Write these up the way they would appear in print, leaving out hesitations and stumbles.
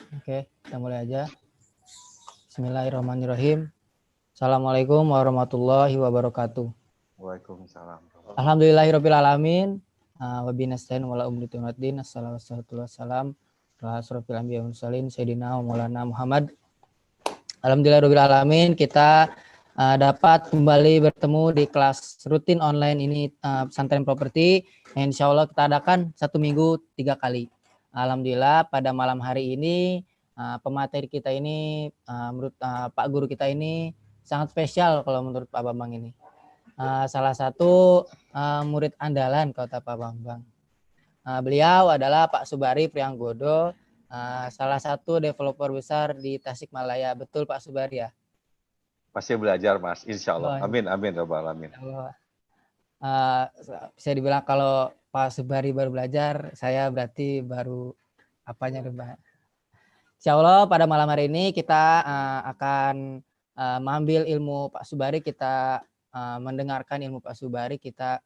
Oke, kita mulai aja. Bismillahirrahmanirrahim. Assalamualaikum warahmatullahi wabarakatuh. Waalaikumsalam. Alhamdulillahirrahmanirrahim. Wabillahi nasta'in wala umri tumaddin. Assalamualaikum warahmatullahi wabarakatuh. Sayyidina wa Maulana Muhammad. Alhamdulillahirrahmanirrahim. Kita dapat kembali bertemu di kelas rutin online ini pesantren properti. Insya Allah kita adakan 1 minggu 3 kali. Alhamdulillah pada malam hari ini pemateri kita ini menurut Pak Guru kita ini sangat spesial kalau menurut Pak Bambang ini. Salah satu murid andalan kota Pak Bambang. Beliau adalah Pak Subari Prianggodo, salah satu developer besar di Tasikmalaya. Betul Pak Subari ya? Pasti belajar Mas, insya Allah. Amin, amin, Rabbal Alamin. Bisa dibilang kalau Pak Subari baru belajar, saya berarti baru apanya Pak? Insya Allah pada malam hari ini kita akan mengambil ilmu Pak Subari, kita mendengarkan ilmu Pak Subari, kita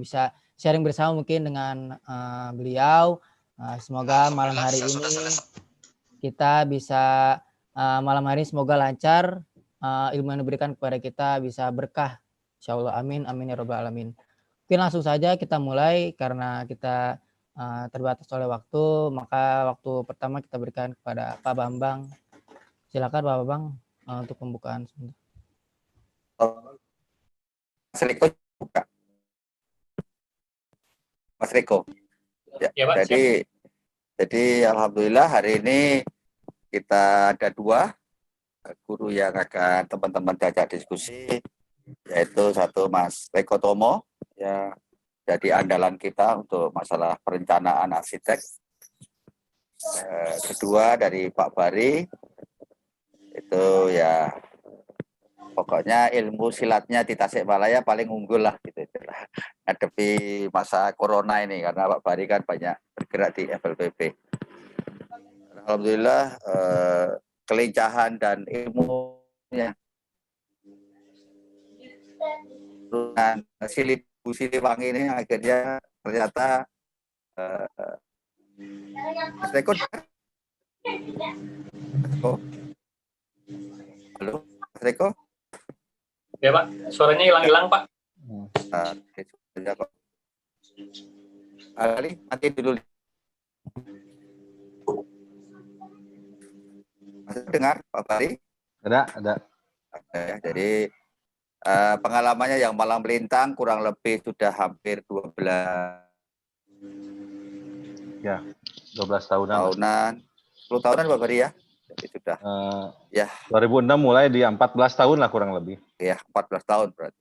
bisa sharing bersama mungkin dengan beliau. Semoga malam hari ini kita bisa malam hari ini semoga lancar, ilmu yang diberikan kepada kita bisa berkah. Insya Allah amin, amin ya rabbal alamin. Mungkin langsung saja kita mulai karena kita terbatas oleh waktu, maka waktu pertama kita berikan kepada Pak Bambang. Silakan Pak Bambang untuk pembukaan. Mas Riko buka. Mas Riko. Ya, Pak, jadi alhamdulillah hari ini kita ada 2 guru yang akan teman-teman diajak diskusi, yaitu satu Mas Riko Tomo, ya jadi andalan kita untuk masalah perencanaan arsitek. Kedua dari Pak Bari, itu ya pokoknya ilmu silatnya di Tasikmalaya paling unggul lah gitu. Ngadepi masa corona ini karena Pak Bari kan banyak bergerak di FLPP. Alhamdulillah kelincahan dan ilmunya dengan Bu Siliwangi ini akhirnya ternyata Mas Reko. Halo Mas Reko? Ya Pak, suaranya hilang-hilang Pak. Ali, mati dulu. Masih dengar Pak Bari? Ada. Jadi pengalamannya yang malang melintang kurang lebih sudah hampir 12 tahunan. 10 tahunan Pak Bari ya? Jadi sudah ya 2006 mulai di 14 tahun lah kurang lebih. Ya, 14 tahun berarti.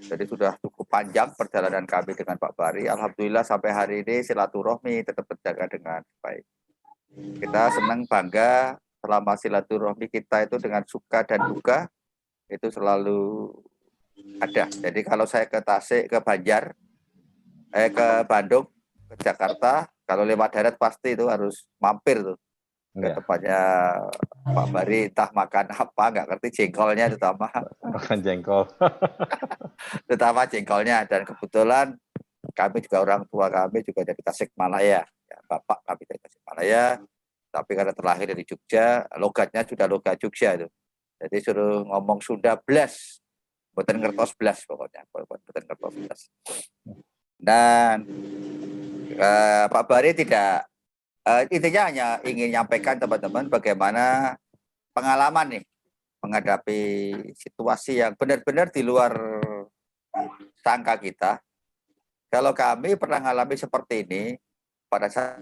Jadi sudah cukup panjang perjalanan kami dengan Pak Bari. Alhamdulillah sampai hari ini silaturahmi tetap terjaga dengan baik. Kita senang bangga selama silaturahmi kita itu dengan suka dan duka itu selalu ada. Jadi kalau saya ke Tasik, ke Banjar, ke Bandung, ke Jakarta, kalau lewat darat pasti itu harus mampir tuh ke tempatnya Pak Bari, entah makan apa, nggak ngerti, jengkolnya terutama. Makan jengkol. Terutama jengkolnya. Dan kebetulan kami juga orang tua kami juga dari Tasikmalaya. Ya, bapak kami dari Tasikmalaya. Tapi karena terlahir dari Jogja, logatnya sudah logat Jogja itu. Jadi suruh ngomong Sunda blas, buatan kertos blas pokoknya, buatan kertos blas. Dan Pak Bari tidak, intinya hanya ingin nyampaikan teman-teman bagaimana pengalaman nih menghadapi situasi yang benar-benar di luar sangka kita. Kalau kami pernah mengalami seperti ini pada saat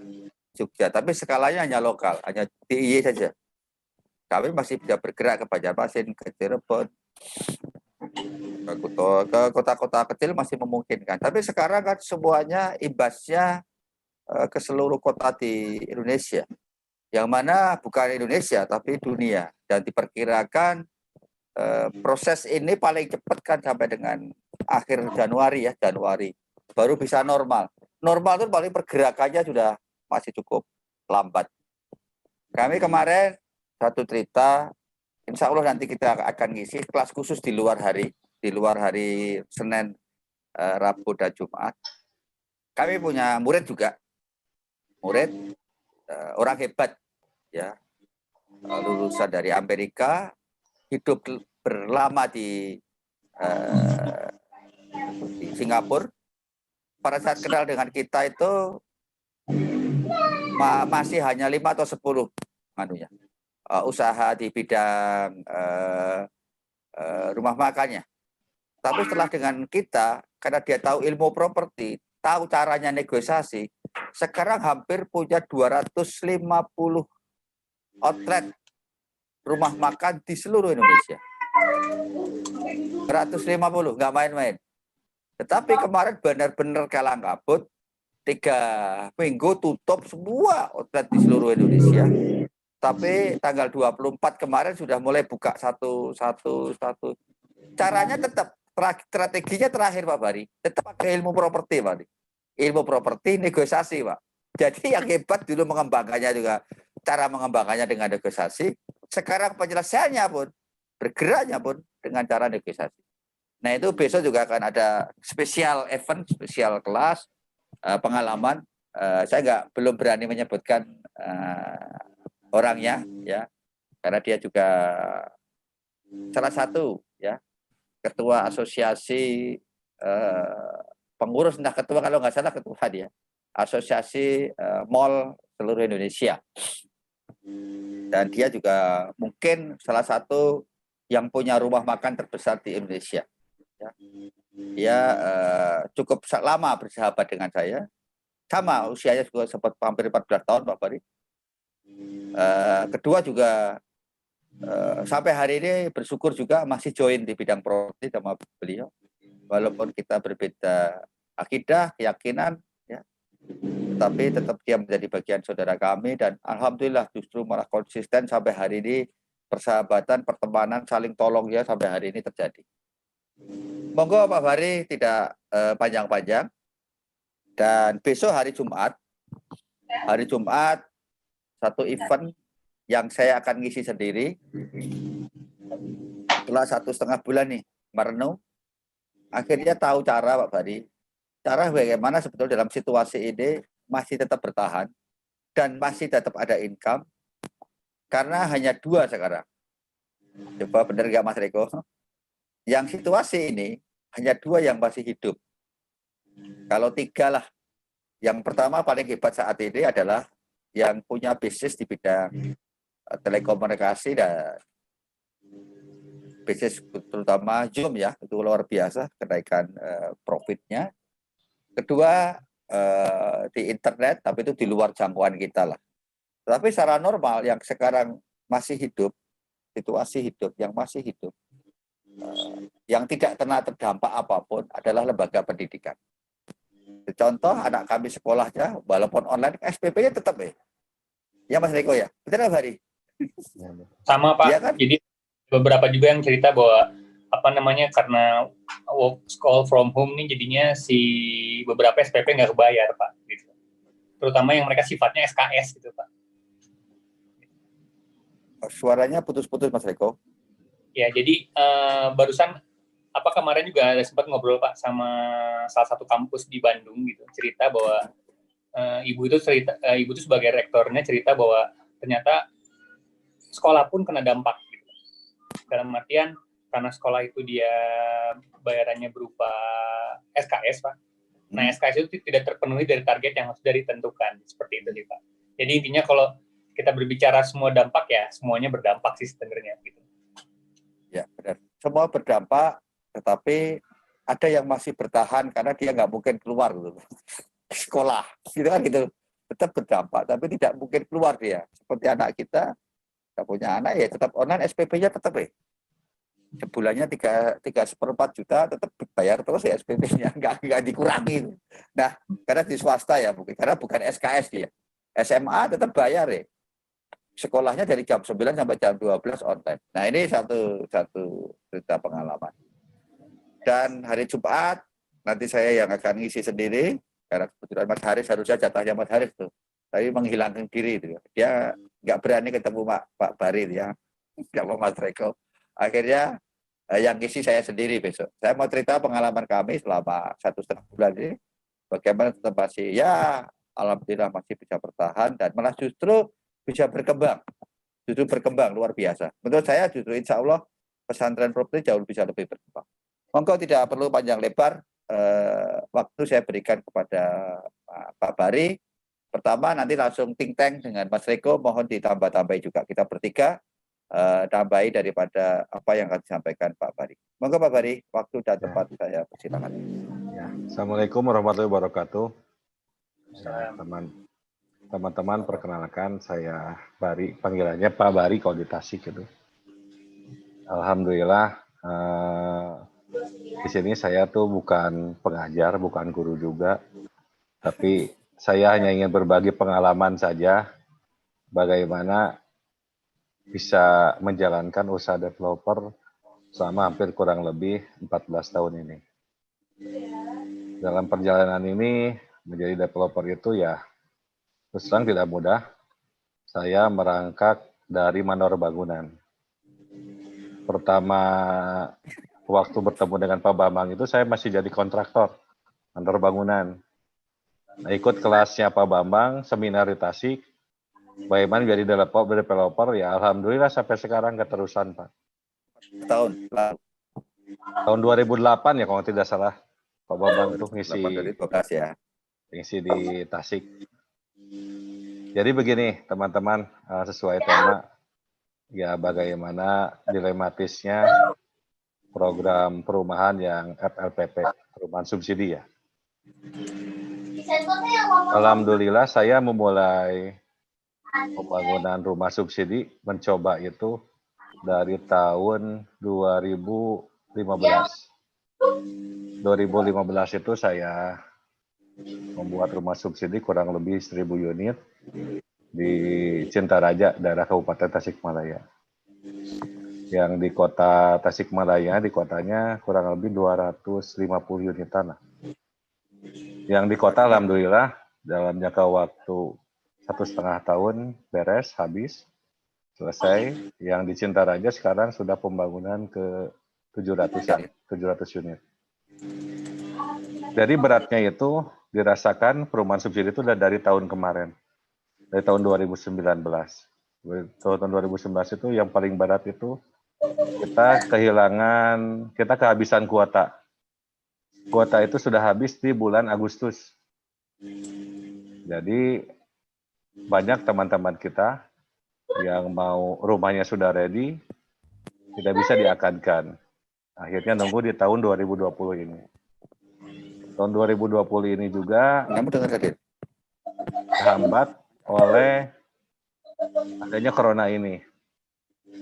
Jogja, tapi skalanya hanya lokal, hanya DIY saja. Kami masih bisa bergerak ke Banjarmasin, ke Cirebon, ke kota-kota kecil masih memungkinkan. Tapi sekarang kan semuanya imbasnya ke seluruh kota di Indonesia. Yang mana bukan Indonesia, tapi dunia. Dan diperkirakan proses ini paling cepat kan sampai dengan akhir Januari ya, Januari. Baru bisa normal. Normal itu paling pergerakannya sudah masih cukup lambat. Kami kemarin satu cerita, insya Allah nanti kita akan ngisi kelas khusus di luar hari Senin, Rabu dan Jumat. Kami punya murid juga, orang hebat ya, lulusan dari Amerika, hidup berlama di Singapura. Pada saat kenal dengan kita itu masih hanya 5 atau 10 anunya, usaha di bidang rumah makannya. Tapi setelah dengan kita, karena dia tahu ilmu properti, tahu caranya negosiasi, sekarang hampir punya 250 outlet rumah makan di seluruh Indonesia. 150, nggak main-main. Tetapi kemarin benar-benar kalang kabut, 3 minggu tutup semua outlet di seluruh Indonesia. Tapi tanggal 24 kemarin sudah mulai buka satu. Caranya tetap, strateginya terakhir Pak Bari, tetap pakai ilmu properti Pak. Ilmu properti, negosiasi Pak. Jadi yang hebat dulu mengembangkannya juga, cara mengembangkannya dengan negosiasi, sekarang penyelesaiannya pun, bergeraknya pun dengan cara negosiasi. Nah itu besok juga akan ada spesial event, spesial kelas, pengalaman. Saya belum berani menyebutkan orangnya, ya, karena dia juga salah satu, ya, ketua asosiasi pengurus, entah ketua, kalau nggak salah ketua dia, asosiasi mall seluruh Indonesia. Dan dia juga mungkin salah satu yang punya rumah makan terbesar di Indonesia. Ya. Dia cukup lama bersahabat dengan saya. Sama usianya juga sempat hampir 14 tahun Pak Bari. Kedua juga sampai hari ini bersyukur juga masih join di bidang properti sama beliau. Walaupun kita berbeda akidah, keyakinan, ya, tapi tetap dia menjadi bagian saudara kami, dan alhamdulillah justru malah konsisten sampai hari ini, persahabatan, pertemanan, saling tolong ya sampai hari ini terjadi. Monggo Pak Bari tidak panjang-panjang, dan besok hari Jumat satu event yang saya akan ngisi sendiri setelah 1,5 bulan nih merenung, akhirnya tahu cara Pak Bari, cara bagaimana sebetulnya dalam situasi ini masih tetap bertahan dan masih tetap ada income, karena hanya 2 sekarang. Coba benar nggak Mas Reko? Yang situasi ini hanya 2 yang masih hidup. Kalau 3 lah. Yang pertama paling hebat saat ini adalah yang punya bisnis di bidang telekomunikasi dan bisnis terutama Zoom, ya, itu luar biasa kenaikan profitnya. Kedua di internet, tapi itu di luar jangkauan kita lah. Tapi secara normal yang sekarang masih hidup, situasi hidup yang masih hidup, yang tidak kena terdampak apapun adalah lembaga pendidikan. Contoh anak kami sekolahnya walaupun online, SPP-nya tetap ya Mas Reko ya, betul Pak Hari? Sama Pak, ya, kan? Jadi beberapa juga yang cerita bahwa karena work school from home nih jadinya si beberapa SPP nggak kebayar Pak, gitu. Terutama yang mereka sifatnya SKS gitu Pak. Suaranya putus-putus Mas Reko. Ya, jadi barusan kemarin juga ada sempat ngobrol Pak sama salah satu kampus di Bandung gitu, cerita bahwa ibu itu sebagai rektornya cerita bahwa ternyata sekolah pun kena dampak gitu. Dalam artian karena sekolah itu dia bayarannya berupa SKS Pak. Nah SKS itu tidak terpenuhi dari target yang sudah ditentukan, seperti itu nih Pak. Jadi intinya kalau kita berbicara semua dampak, ya semuanya berdampak sih sebenarnya gitu. Ya benar, semua berdampak, tetapi ada yang masih bertahan karena dia nggak mungkin keluar gitu. Sekolah gitu kan, gitu tetap berdampak tapi tidak mungkin keluar dia. Seperti anak kita punya anak ya tetap online, SPP-nya tetap sebulannya 3,4 juta tetap bayar terus ya SPP-nya, nggak dikurangi. Nah karena di swasta ya mungkin karena bukan SKS dia, SMA tetap bayar sekolahnya dari jam 9 sampai jam 12 online. Nah ini satu cerita pengalaman. Dan hari Jumat nanti saya yang akan ngisi sendiri, karena kebetulan Mas Haris harusnya jatahnya Mas Haris tuh, tapi menghilangkan diri itu. Dia nggak berani ketemu Pak Bari ya, nggak mau Mas Reko. Akhirnya yang ngisi saya sendiri besok. Saya mau cerita pengalaman kami selama 1,5 bulan ini, bagaimana tetap masih ya alhamdulillah masih bisa bertahan dan malah justru bisa berkembang. justru berkembang luar biasa. Menurut saya justru insya Allah pesantren properti jauh bisa lebih berkembang. Monggo tidak perlu panjang lebar, waktu saya berikan kepada Pak Bari. Pertama nanti langsung think tank dengan Mas Reko, mohon ditambah-tambahi juga kita bertiga, tambahi daripada apa yang akan disampaikan Pak Bari. Monggo Pak Bari, waktu dan tempat saya persilakan. Ya. Assalamualaikum warahmatullahi wabarakatuh. Ya, teman-teman, perkenalkan saya Bari, panggilannya Pak Bari kalau di Tasik gitu. Alhamdulillah di sini saya tuh bukan pengajar, bukan guru juga, tapi saya hanya ingin berbagi pengalaman saja bagaimana bisa menjalankan usaha developer selama hampir kurang lebih 14 tahun ini. Dalam perjalanan ini menjadi developer itu ya terus terang tidak mudah. Saya merangkak dari mandor bangunan. Pertama waktu bertemu dengan Pak Bambang itu saya masih jadi kontraktor mandor bangunan. Nah, ikut kelasnya Pak Bambang, seminar di Tasik, bagaimana jadi developer, ya alhamdulillah sampai sekarang keterusan Pak. Tahun 2008 ya kalau tidak salah, Pak Bambang itu ngisi di Tasik. Jadi begini teman-teman, sesuai tema, ya bagaimana dilematisnya program perumahan yang FLPP, perumahan subsidi ya. Alhamdulillah saya memulai pembangunan rumah subsidi, mencoba itu dari tahun 2015. 2015 itu saya membuat rumah subsidi kurang lebih 1.000 unit di Cintaraja, daerah Kabupaten Tasikmalaya. Yang di kota Tasikmalaya, di kotanya kurang lebih 250 unit tanah. Yang di kota alhamdulillah dalam jangka waktu 1,5 tahun beres, habis, selesai. Yang di Cintaraja sekarang sudah pembangunan ke 700 unit. Jadi beratnya itu dirasakan perumahan subsidi itu dari tahun kemarin, dari tahun 2019. Tahun 2019 itu yang paling berat itu kita kehabisan kuota. Kuota itu sudah habis di bulan Agustus. Jadi banyak teman-teman kita yang mau rumahnya sudah ready, tidak bisa diakadkan. Akhirnya nunggu di tahun 2020 ini. Tahun 2020 ini juga terhambat oleh adanya corona ini.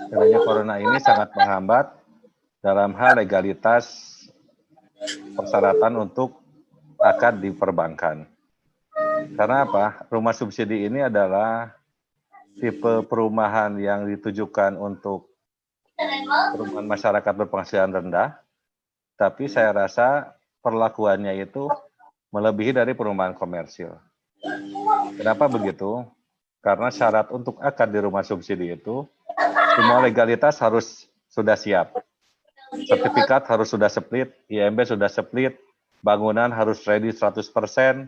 Adanya corona ini sangat menghambat dalam hal legalitas persyaratan untuk akad di perbankan. Karena apa? Rumah subsidi ini adalah tipe perumahan yang ditujukan untuk perumahan masyarakat berpenghasilan rendah, tapi saya rasa perlakuannya itu melebihi dari perumahan komersil. Kenapa begitu? Karena syarat untuk akad di rumah subsidi itu semua legalitas harus sudah siap. Sertifikat harus sudah split, IMB sudah split, bangunan harus ready 100%,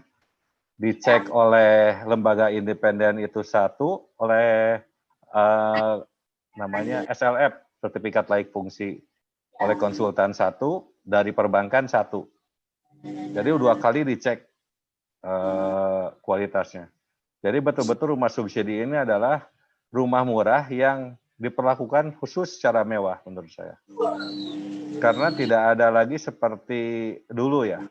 dicek oleh lembaga independen itu satu, oleh namanya SLF, sertifikat layak fungsi, oleh konsultan satu, dari perbankan satu. Jadi 2 kali dicek kualitasnya. Jadi betul-betul rumah subsidi ini adalah rumah murah yang diperlakukan khusus secara mewah menurut saya. Karena tidak ada lagi seperti dulu ya.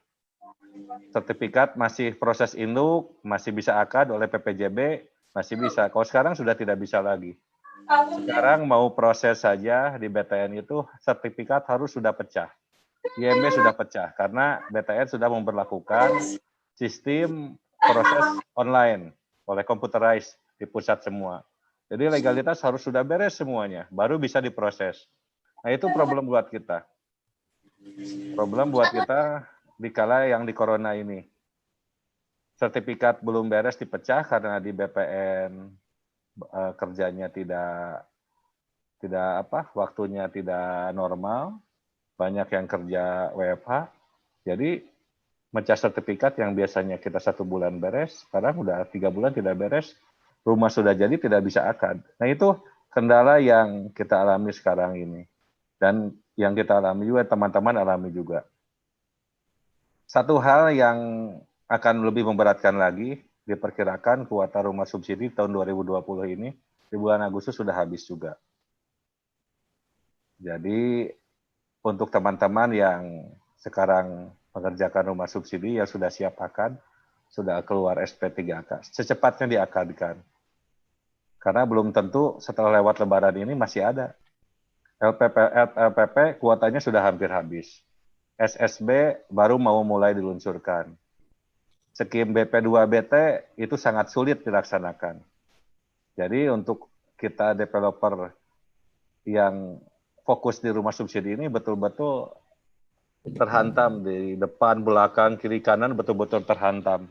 Sertifikat masih proses induk, masih bisa akad oleh PPJB, masih bisa. Kalau sekarang sudah tidak bisa lagi. Sekarang mau proses saja di BTN itu sertifikat harus sudah pecah. IMB sudah pecah karena BTN sudah memberlakukan sistem proses online oleh computerized di pusat semua. Jadi legalitas harus sudah beres semuanya, baru bisa diproses. Nah itu problem buat kita. Problem buat kita di kala yang di corona ini. Sertifikat belum beres dipecah karena di BPN kerjanya tidak waktunya tidak normal. Banyak yang kerja WFH, jadi mecah sertifikat yang biasanya kita 1 bulan beres, sekarang udah 3 bulan tidak beres, rumah sudah jadi tidak bisa akad. Nah itu kendala yang kita alami sekarang ini. Dan yang kita alami juga, teman-teman alami juga. Satu hal yang akan lebih memberatkan lagi, diperkirakan kuota rumah subsidi tahun 2020 ini, di bulan Agustus sudah habis juga. Jadi, untuk teman-teman yang sekarang mengerjakan rumah subsidi yang sudah siap akad, sudah keluar SP3K, secepatnya diakadkan. Karena belum tentu setelah lewat lebaran ini masih ada. LPP kuotanya sudah hampir habis. SSB baru mau mulai diluncurkan. Skim BP2BT itu sangat sulit dilaksanakan. Jadi untuk kita developer yang fokus di rumah subsidi ini betul-betul terhantam di depan, belakang, kiri, kanan betul-betul terhantam.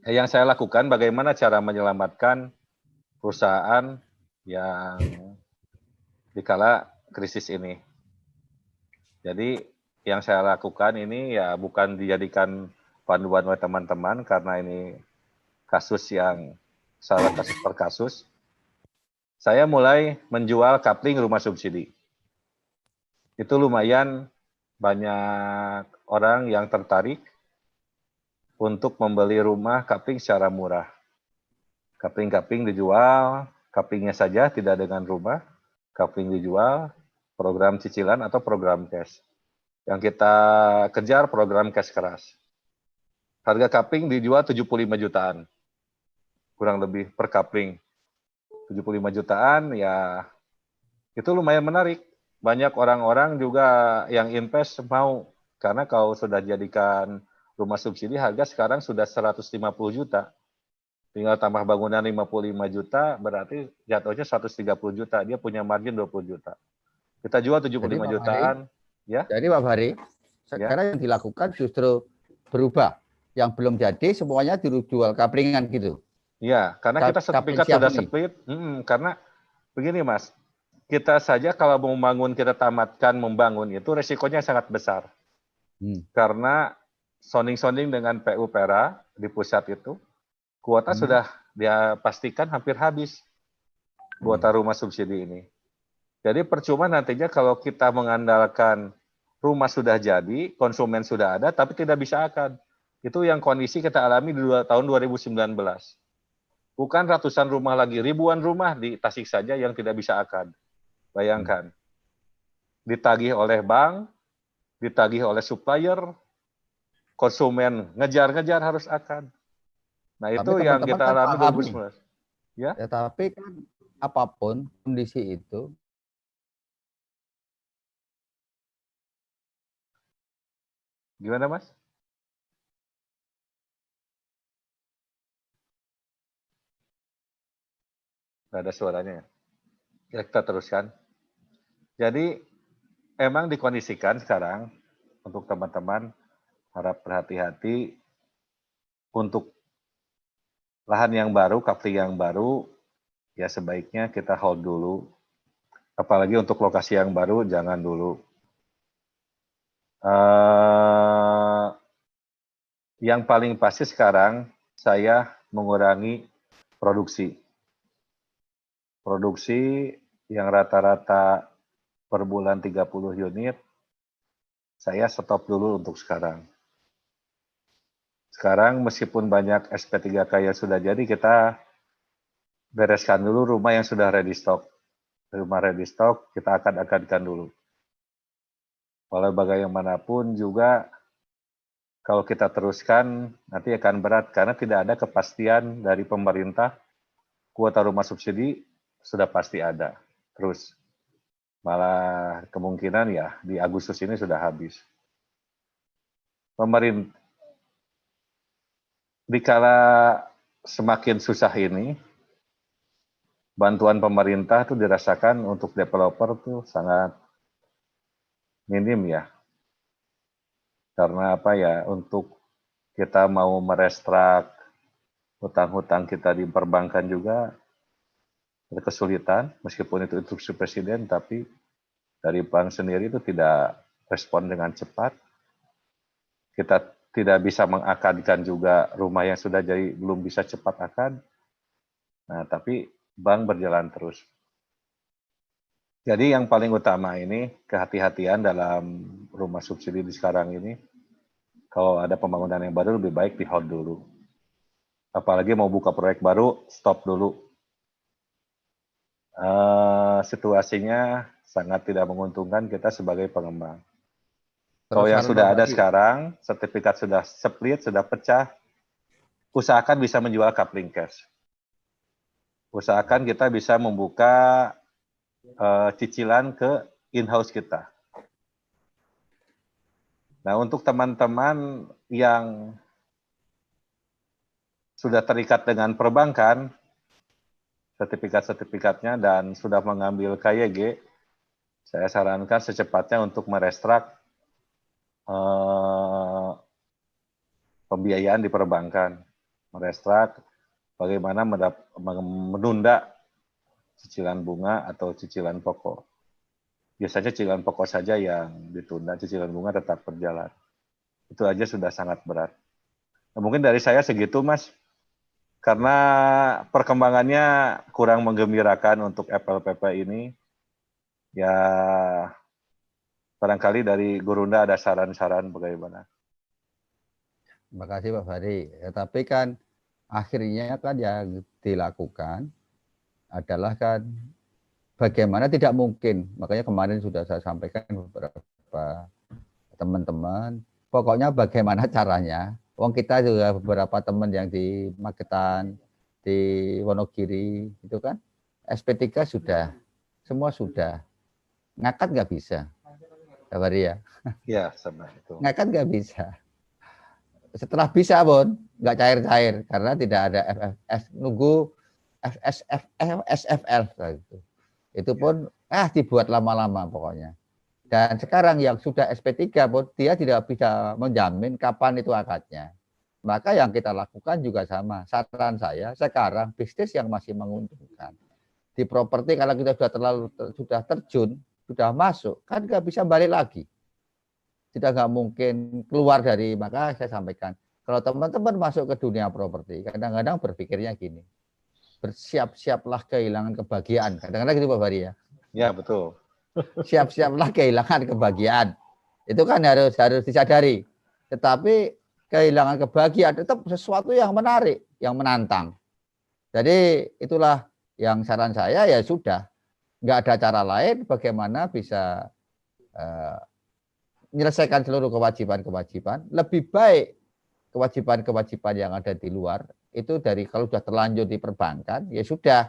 Yang saya lakukan bagaimana cara menyelamatkan perusahaan yang dikala krisis ini. Jadi yang saya lakukan ini ya bukan dijadikan panduan oleh teman-teman karena ini kasus yang salah kasus per kasus. Saya mulai menjual kapling rumah subsidi. Itu lumayan banyak orang yang tertarik untuk membeli rumah kapling secara murah. Kapling-kapling dijual, kaplingnya saja tidak dengan rumah. Kapling dijual, program cicilan atau program cash. Yang kita kejar program cash keras. Harga kapling dijual 75 jutaan. Kurang lebih per kapling. 75 jutaan ya itu lumayan menarik. Banyak orang-orang juga yang invest mau. Karena kalau sudah jadikan rumah subsidi harga sekarang sudah 150 juta. Tinggal tambah bangunan 55 juta, berarti jatuhnya 130 juta. Dia punya margin 20 juta. Kita jual 75 jutaan. Ya. Jadi Pak Fahri, sekarang yang dilakukan justru berubah. Yang belum jadi semuanya dijual kaplingan gitu. Iya, karena kita sertifikat sudah split. Karena begini Mas, kita saja kalau mau membangun, kita tamatkan membangun, itu resikonya sangat besar. Karena sounding-sounding dengan PU Pera di pusat itu, kuota sudah dia pastikan hampir habis kuota rumah subsidi ini. Jadi percuma nantinya kalau kita mengandalkan rumah sudah jadi, konsumen sudah ada, tapi tidak bisa akad. Itu yang kondisi kita alami di tahun 2019. Bukan ratusan rumah lagi, ribuan rumah di Tasik saja yang tidak bisa akad. Bayangkan. Ditagih oleh bank, ditagih oleh supplier, konsumen ngejar-ngejar harus akad. Nah, itu tapi yang kita alami 2019. Ya, tapi kan apapun kondisi itu. Gimana, Mas? Nggak ada suaranya. Ya, kita teruskan. Jadi, emang dikondisikan sekarang untuk teman-teman harap berhati-hati untuk lahan yang baru, kapling yang baru, ya sebaiknya kita hold dulu. Apalagi untuk lokasi yang baru, jangan dulu. Yang paling pasti sekarang, saya mengurangi produksi. Produksi yang rata-rata per bulan 30 unit, saya stop dulu untuk sekarang. Sekarang meskipun banyak SP3K yang sudah jadi, kita bereskan dulu rumah yang sudah ready stock. Rumah ready stock kita akan akadkan dulu. Walau bagaimanapun juga kalau kita teruskan nanti akan berat karena tidak ada kepastian dari pemerintah. Kuota rumah subsidi sudah pasti ada. Terus malah kemungkinan ya di Agustus ini sudah habis. Pemerintah dikala semakin susah ini, bantuan pemerintah itu dirasakan untuk developer tuh sangat minim ya. Karena apa ya, untuk kita mau merestrak hutang-hutang kita di perbankan juga ada kesulitan, meskipun itu instruksi presiden, tapi dari bank sendiri itu tidak respon dengan cepat. Kita tidak bisa mengakadkan juga rumah yang sudah jadi belum bisa cepat akad. Nah, tapi bank berjalan terus. Jadi yang paling utama ini kehati-hatian dalam rumah subsidi di sekarang ini. Kalau ada pembangunan yang baru lebih baik di hold dulu. Apalagi mau buka proyek baru, stop dulu. Situasinya sangat tidak menguntungkan kita sebagai pengembang. Kalau Terus yang saran sudah Pak ada Bari, sekarang, sertifikat sudah split, sudah pecah, usahakan bisa menjual coupling cash. Usahakan kita bisa membuka cicilan ke in-house kita. Nah, untuk teman-teman yang sudah terikat dengan perbankan, sertifikat-sertifikatnya dan sudah mengambil KYG, saya sarankan secepatnya untuk merestrak pembiayaan di perbankan. Merestrak bagaimana menunda cicilan bunga atau cicilan pokok. Biasanya cicilan pokok saja yang ditunda, cicilan bunga tetap berjalan. Itu aja sudah sangat berat. Nah, mungkin dari saya segitu, Mas. Karena perkembangannya kurang menggembirakan untuk FLPP ini. Ya, barangkali dari Gurunda ada saran-saran bagaimana. terima kasih Pak Bari. Ya, tapi kan akhirnya kan yang dilakukan adalah kan bagaimana tidak mungkin. Makanya kemarin sudah saya sampaikan beberapa teman-teman. Pokoknya bagaimana caranya. Wong kita juga beberapa teman yang di Magetan, di Wonogiri, itu kan SP3 sudah, semua sudah. Ngakat nggak bisa, Pak Bari ya. Ya, sama itu. Ngakat nggak bisa. Setelah bisa pun nggak cair-cair karena tidak ada FFS, nunggu SFL gitu. Itu pun dibuat lama-lama pokoknya. Dan sekarang yang sudah SP3 pun dia tidak bisa menjamin kapan itu akadnya. Maka yang kita lakukan juga sama. Saran saya sekarang bisnis yang masih menguntungkan. Di properti kalau kita sudah terjun, sudah masuk, kan nggak bisa balik lagi. Tidak nggak mungkin keluar dari, maka saya sampaikan. Kalau teman-teman masuk ke dunia properti, kadang-kadang berpikirnya gini. Bersiap-siaplah kehilangan kebahagiaan. Kadang-kadang gitu Pak Bari ya. Ya, betul. Siap-siaplah kehilangan kebahagiaan. Itu kan harus disadari. Tetapi kehilangan kebahagiaan tetap sesuatu yang menarik, yang menantang. Jadi itulah yang saran saya, ya sudah. Nggak ada cara lain bagaimana bisa menyelesaikan seluruh kewajiban-kewajiban. Lebih baik kewajiban-kewajiban yang ada di luar itu dari kalau sudah terlanjur di perbankan, ya sudah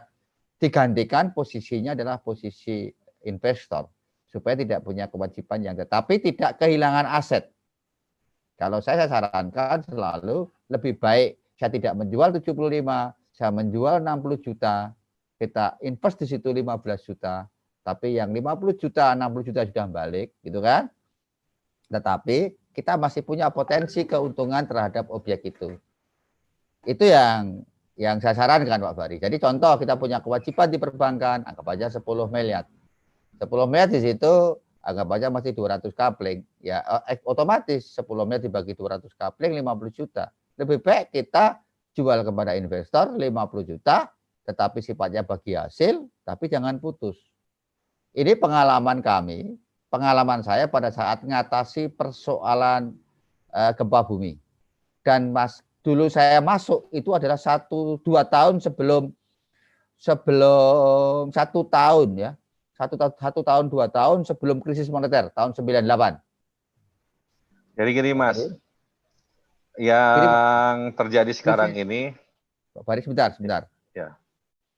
digantikan posisinya adalah posisi investor supaya tidak punya kewajiban yang tetapi tidak kehilangan aset. Kalau saya sarankan selalu lebih baik saya tidak menjual 75, saya menjual 60 juta, kita invest di situ 15 juta, tapi yang 50 juta, 60 juta sudah balik, gitu kan? Tetapi kita masih punya potensi keuntungan terhadap objek itu. Itu yang saya sarankan Pak Bari. Jadi contoh kita punya kewajiban di perbankan, anggap aja 10 miliar. 10 miliar di situ anggap aja masih 200 kapling. Ya otomatis 10 miliar dibagi 200 kapling 50 juta. Lebih baik kita jual kepada investor 50 juta, tetapi sifatnya bagi hasil, tapi jangan putus. Ini pengalaman kami, pengalaman saya pada saat mengatasi persoalan gempa bumi. Dan dulu saya masuk itu adalah 1-2 tahun sebelum 1 tahun ya. 1 tahun 2 tahun sebelum krisis moneter tahun 98. Jadi gini Mas, yang terjadi sekarang ini. Pak Bari sebentar. Ya.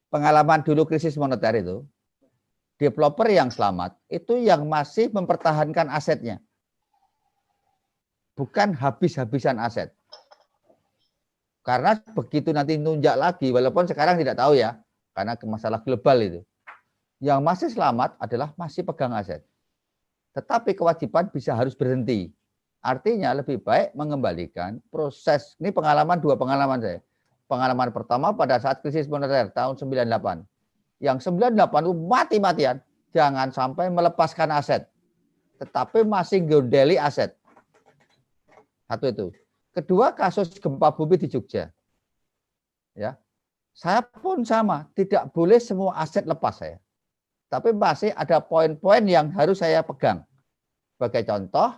Pengalaman dulu krisis moneter itu, developer yang selamat itu yang masih mempertahankan asetnya. Bukan habis-habisan aset. Karena begitu nanti nunjak lagi, walaupun sekarang tidak tahu ya, karena masalah global itu. Yang masih selamat adalah masih pegang aset. Tetapi kewajiban harus berhenti. Artinya lebih baik mengembalikan proses. Ini dua pengalaman saya. Pengalaman pertama pada saat krisis moneter tahun 98. Yang 98 itu mati-matian. Jangan sampai melepaskan aset. Tetapi masih gondeli aset. Satu itu. Kedua, kasus gempa bumi di Jogja. Ya. Saya pun sama, tidak boleh semua aset lepas saya. tapi masih ada poin-poin yang harus saya pegang. Sebagai contoh,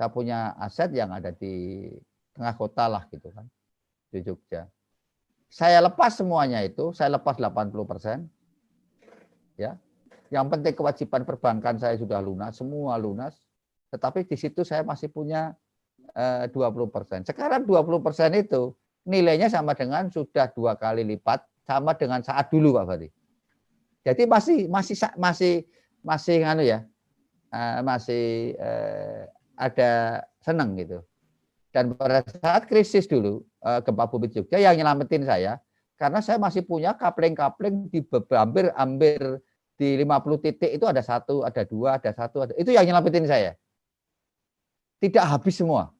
saya punya aset yang ada di tengah kota lah gitu kan, di Jogja. Saya lepas semuanya itu, saya lepas 80%. Ya. Yang penting kewajiban perbankan saya sudah lunas, semua lunas. Tetapi di situ saya masih punya 20%. Sekarang 20% itu nilainya sama dengan sudah 2 kali lipat sama dengan saat dulu Pak Fahri. Jadi masih anu ya, masih ada seneng gitu. Dan pada saat krisis dulu gempa bumi Jogja yang nyelamatin saya karena saya masih punya kapling-kapling di hampir di 50 titik itu ada 1, ada 2, ada 1, itu yang nyelamatin saya. Tidak habis semua.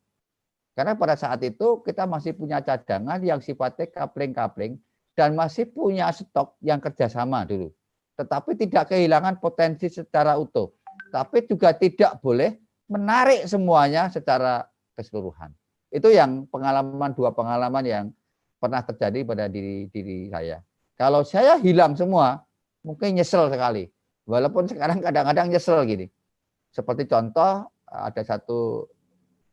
Karena pada saat itu kita masih punya cadangan yang sifatnya kapling-kapling dan masih punya stok yang kerjasama dulu. Tetapi tidak kehilangan potensi secara utuh. Tapi juga tidak boleh menarik semuanya secara keseluruhan. Itu yang dua pengalaman yang pernah terjadi pada diri saya. Kalau saya hilang semua, mungkin nyesel sekali. Walaupun sekarang kadang-kadang nyesel gini. Seperti contoh, ada satu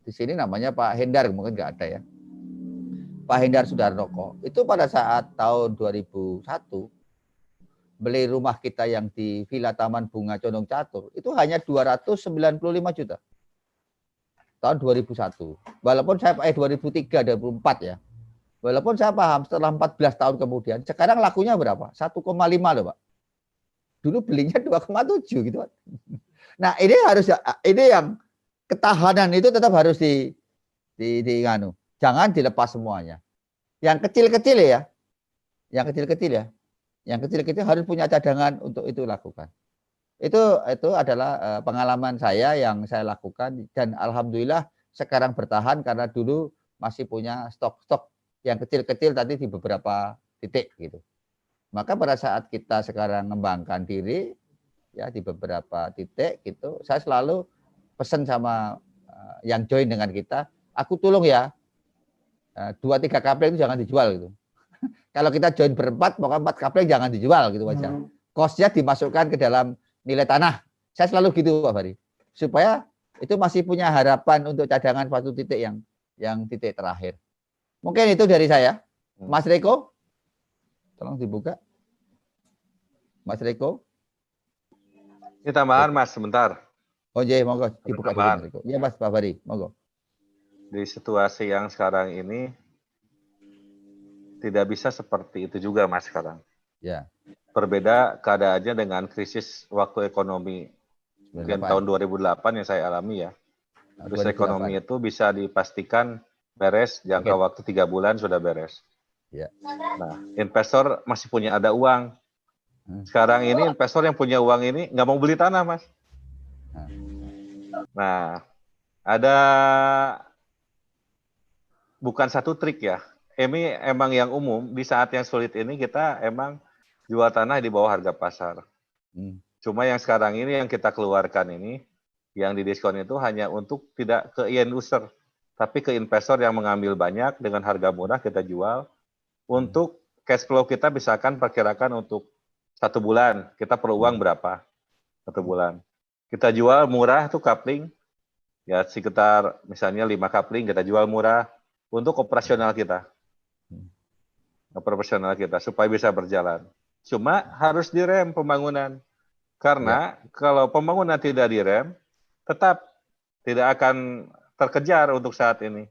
di sini namanya Pak Hendar, mungkin nggak ada ya. Pak Hendar Sudarnoko. Itu pada saat tahun 2001, beli rumah kita yang di Villa Taman Bunga Condong Catur, itu hanya 295 juta. Tahun 2001. Walaupun saya 2003, 2004 ya. Walaupun saya paham setelah 14 tahun kemudian, sekarang lakunya berapa? 1,5 loh Pak. Dulu belinya 2,7 gitu Pak. Nah ini yang ketahanan itu tetap harus nganu. Jangan dilepas semuanya. Yang kecil-kecil ya. Yang kecil-kecil harus punya cadangan untuk itu lakukan. Itu adalah pengalaman saya yang saya lakukan dan alhamdulillah sekarang bertahan karena dulu masih punya stok-stok yang kecil-kecil tadi di beberapa titik gitu. Maka pada saat kita sekarang mengembangkan diri ya di beberapa titik gitu, saya selalu pesan sama yang join dengan kita, aku tolong ya 2-3 kapling itu jangan dijual gitu. Kalau kita join berempat, maka 4 kapling jangan dijual gitu aja. Kosnya dimasukkan ke dalam nilai tanah. Saya selalu gitu Pak Fahri. Supaya itu masih punya harapan untuk cadangan suatu titik yang titik terakhir. Mungkin itu dari saya. Mas Reko, tolong dibuka. Mas Reko. Ini tambahan Mas, sebentar. Oh iya, monggo dibuka dulu Mas Reko. Iya Mas Pak Fahri, monggo. Di situasi yang sekarang ini tidak bisa seperti itu juga Mas sekarang. Ya. Berbeda keadaannya dengan krisis waktu ekonomi mungkin tahun 2008 yang saya alami ya. Krisis ekonomi itu bisa dipastikan beres jangka waktu 3 bulan sudah beres. Ya. Nah, investor masih punya ada uang. Sekarang ini investor yang punya uang ini nggak mau beli tanah Mas. Nah, ada bukan satu trik ya. Ini emang yang umum di saat yang sulit ini kita emang jual tanah di bawah harga pasar. Cuma yang sekarang ini yang kita keluarkan ini, yang didiskon itu hanya untuk tidak ke end user, tapi ke investor yang mengambil banyak dengan harga murah kita jual. Untuk cash flow kita misalkan perkirakan untuk 1 bulan, kita perlu uang berapa? 1 bulan. Kita jual murah tuh kapling, ya sekitar misalnya 5 kapling kita jual murah untuk operasional kita. Operasional kita supaya bisa berjalan. Cuma harus direm pembangunan. Karena kalau pembangunan tidak direm, tetap tidak akan terkejar untuk saat ini.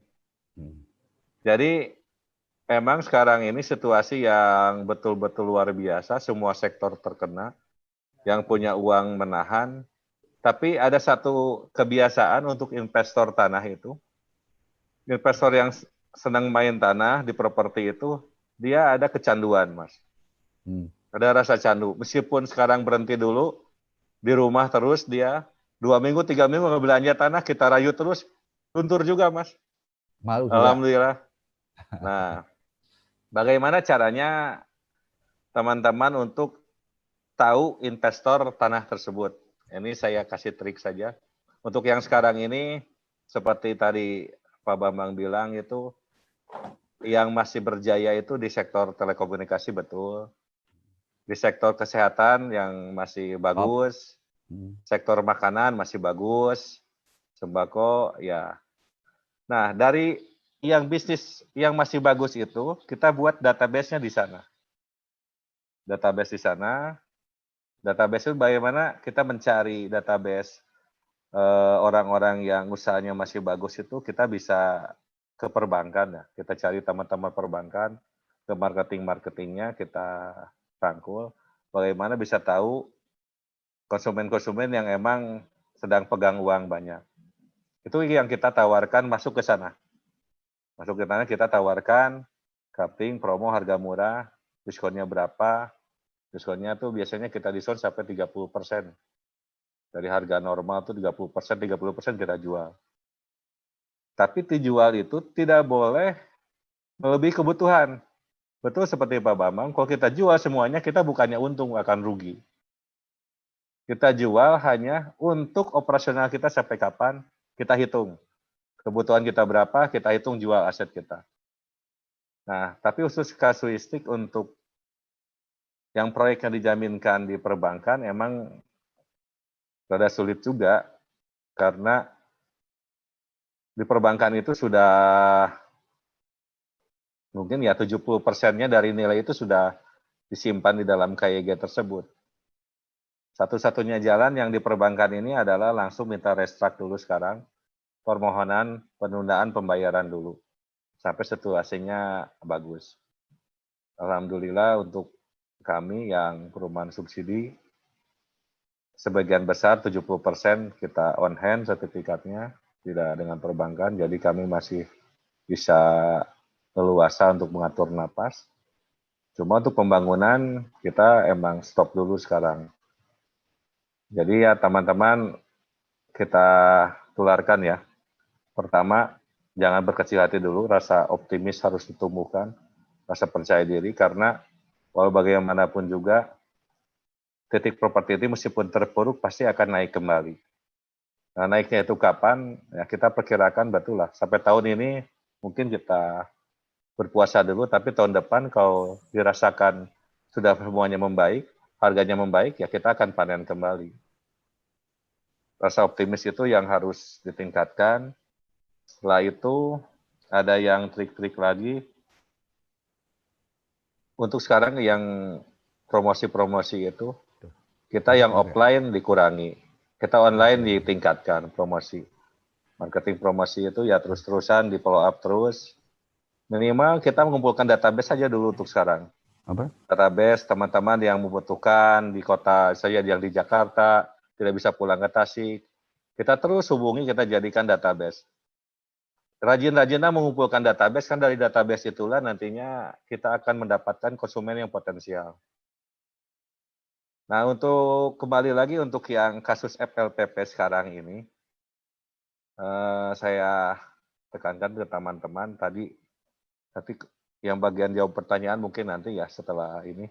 Jadi memang sekarang ini situasi yang betul-betul luar biasa, semua sektor terkena, yang punya uang menahan. Tapi ada satu kebiasaan untuk investor tanah itu. Investor yang senang main tanah di properti itu, dia ada kecanduan, Mas. Ada rasa candu. Meskipun sekarang berhenti dulu, di rumah terus dia, 2 minggu, 3 minggu belanja tanah, kita rayu terus, luntur juga, Mas. Malu juga. Alhamdulillah. Nah, bagaimana caranya teman-teman untuk tahu investor tanah tersebut? Ini saya kasih trik saja. Untuk yang sekarang ini, seperti tadi Pak Bambang bilang itu, yang masih berjaya itu di sektor telekomunikasi betul. Di sektor kesehatan yang masih bagus, sektor makanan masih bagus, sembako ya. Nah, dari yang bisnis yang masih bagus itu, kita buat database-nya di sana. Database di sana, database itu bagaimana kita mencari database orang-orang yang usahanya masih bagus itu, kita bisa ke perbankan ya. Kita cari teman-teman perbankan, ke marketingnya kita rangkul. Bagaimana bisa tahu konsumen-konsumen yang emang sedang pegang uang banyak. Itu yang kita tawarkan masuk ke sana. Masuk ke sana kita tawarkan cutting, promo harga murah, diskonnya berapa. Diskonnya tuh biasanya kita diskon sampai 30%. Dari harga normal tuh 30% kita jual. Tapi dijual itu tidak boleh melebihi kebutuhan. Betul seperti Pak Bambang, kalau kita jual semuanya kita bukannya untung, akan rugi. Kita jual hanya untuk operasional kita sampai kapan, kita hitung. Kebutuhan kita berapa, kita hitung jual aset kita. Nah, tapi khusus kasuistik untuk yang proyek yang dijaminkan di perbankan emang rada sulit juga, karena di perbankan itu sudah mungkin ya 70%-nya dari nilai itu sudah disimpan di dalam KYG tersebut. Satu-satunya jalan yang di perbankan ini adalah langsung minta restruct dulu sekarang, permohonan penundaan pembayaran dulu, sampai situasinya bagus. Alhamdulillah untuk kami yang perumahan subsidi, sebagian besar 70% kita on hand sertifikatnya, tidak dengan perbankan, jadi kami masih bisa leluasa untuk mengatur napas. Cuma untuk pembangunan kita emang stop dulu sekarang. Jadi ya teman-teman kita tularkan ya. Pertama, jangan berkecil hati dulu, rasa optimis harus ditumbuhkan, rasa percaya diri, karena walau bagaimanapun juga titik properti itu meskipun terpuruk pasti akan naik kembali. Nah, naiknya itu kapan? Ya kita perkirakan betul lah. Sampai tahun ini mungkin kita berpuasa dulu, tapi tahun depan kalau dirasakan sudah semuanya membaik, harganya membaik, ya kita akan panen kembali. Rasa optimis itu yang harus ditingkatkan. Setelah itu ada yang trik-trik lagi. Untuk sekarang yang promosi-promosi itu, kita yang offline dikurangi. Kita online ditingkatkan promosi. Marketing promosi itu ya terus-terusan di follow up terus. Minimal kita mengumpulkan database saja dulu untuk sekarang. Apa? Database teman-teman yang membutuhkan di kota saya yang di Jakarta, tidak bisa pulang ke Tasik. Kita terus hubungi, kita jadikan database. Rajin-rajinlah mengumpulkan database, kan dari database itulah nantinya kita akan mendapatkan konsumen yang potensial. Nah, untuk kembali lagi untuk yang kasus FLPP sekarang ini, saya tekankan ke teman-teman tadi, tapi yang bagian jawab pertanyaan mungkin nanti ya setelah ini.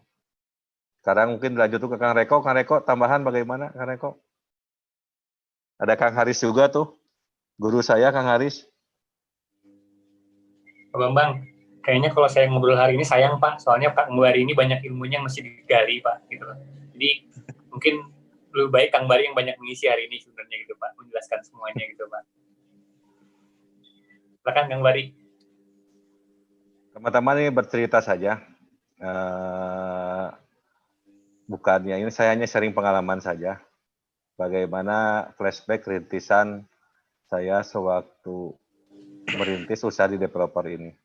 Sekarang mungkin lanjut ke Kang Reko. Kang Reko, tambahan bagaimana Kang Reko? Ada Kang Haris juga tuh, guru saya Kang Haris. Pak Bambang, kayaknya kalau saya ngobrol hari ini sayang Pak, soalnya Kang Bari ini banyak ilmunya yang masih digali Pak, gitu loh. Jadi mungkin lebih baik Kang Bari yang banyak mengisi hari ini sebenarnya gitu Pak, menjelaskan semuanya gitu Pak. Silakan Kang Bari. Teman-teman ini bercerita saja, bukannya ini saya hanya sharing pengalaman saja, bagaimana flashback rintisan saya sewaktu merintis usaha di developer ini.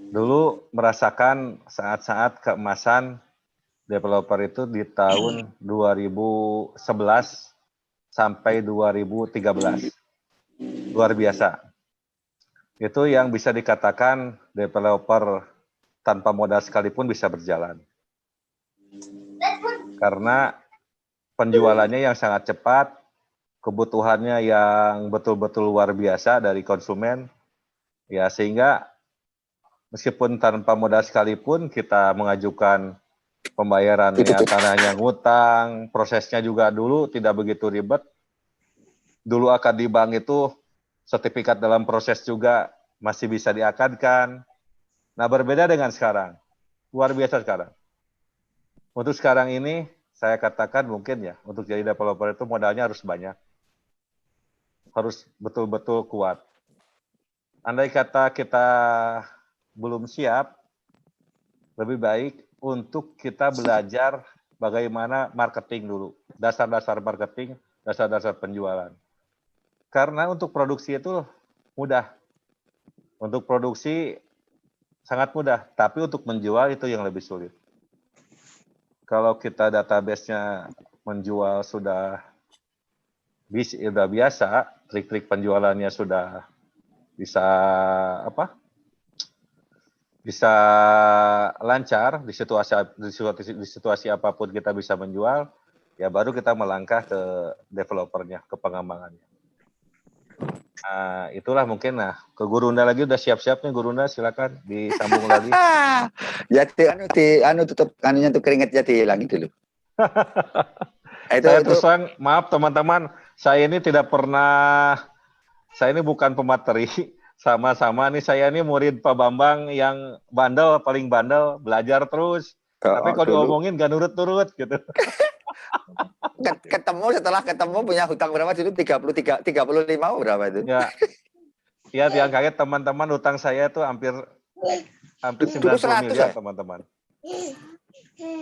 Dulu merasakan saat-saat keemasan developer itu di tahun 2011 sampai 2013. Luar biasa. Itu yang bisa dikatakan developer tanpa modal sekalipun bisa berjalan. Karena penjualannya yang sangat cepat, kebutuhannya yang betul-betul luar biasa dari konsumen, ya sehingga meskipun tanpa modal sekalipun kita mengajukan pembayarannya, tanahnya ngutang, prosesnya juga dulu tidak begitu ribet. Dulu akad di bank itu sertifikat dalam proses juga masih bisa diakadkan. Nah, berbeda dengan sekarang. Luar biasa sekarang. untuk sekarang ini saya katakan mungkin ya, untuk jadi developer itu modalnya harus banyak. Harus betul-betul kuat. Andai kata kita belum siap, lebih baik untuk kita belajar bagaimana marketing dulu. Dasar-dasar marketing, dasar-dasar penjualan. Karena untuk produksi itu mudah. Untuk produksi sangat mudah, tapi untuk menjual itu yang lebih sulit. Kalau kita database-nya menjual sudah biasa, trik-trik penjualannya sudah bisa bisa lancar di situasi apapun kita bisa menjual, ya baru kita melangkah ke developernya, ke pengembangannya. Nah, itulah mungkin. Nah, ke Gurunda lagi udah siap-siap nih Gurunda, silakan disambung lagi. Ya tutup anunya tuh keringetnya dihilangin dulu. Saya terus terang, maaf teman-teman, saya ini tidak pernah, saya ini bukan pemateri, sama-sama nih saya ini murid Pak Bambang yang bandel, paling bandel, belajar terus. Tapi kalau diomongin gak nurut-nurut gitu. Setelah ketemu punya hutang berapa dulu? 35 berapa itu? Ya, ya yang kaget teman-teman, hutang saya itu hampir 90 miliar teman-teman.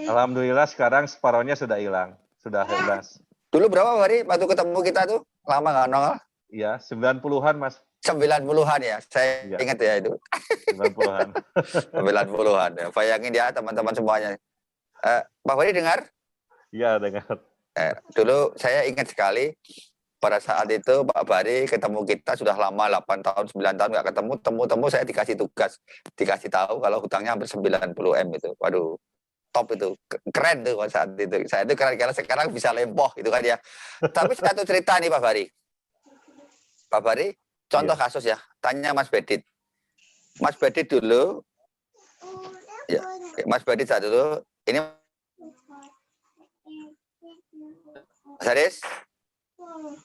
Alhamdulillah sekarang separohnya sudah hilang, sudah bebas. Dulu berapa hari waktu ketemu kita tuh? Lama nggak nongol? Iya, 90-an Mas. 90-an ya, saya ingat ya itu. 90-an. 90-an ya. Bayangin ya teman-teman semuanya. Pak Fahri dengar? Iya, dengar. Dulu saya ingat sekali pada saat itu Pak Fahri ketemu kita sudah lama, 8 tahun, 9 tahun nggak ketemu, temu saya dikasih tugas, dikasih tahu kalau hutangnya hampir 90 M itu. Waduh, top itu, keren tuh saat itu. Saya itu keren karena sekarang bisa lempoh gitu kan ya. Tapi satu cerita nih Pak Fahri. Pak Fahri, contoh kasus ya, tanya Mas Bedit. Mas Bedit dulu, ya, Mas Bedit saat dulu, ini Mas Haris,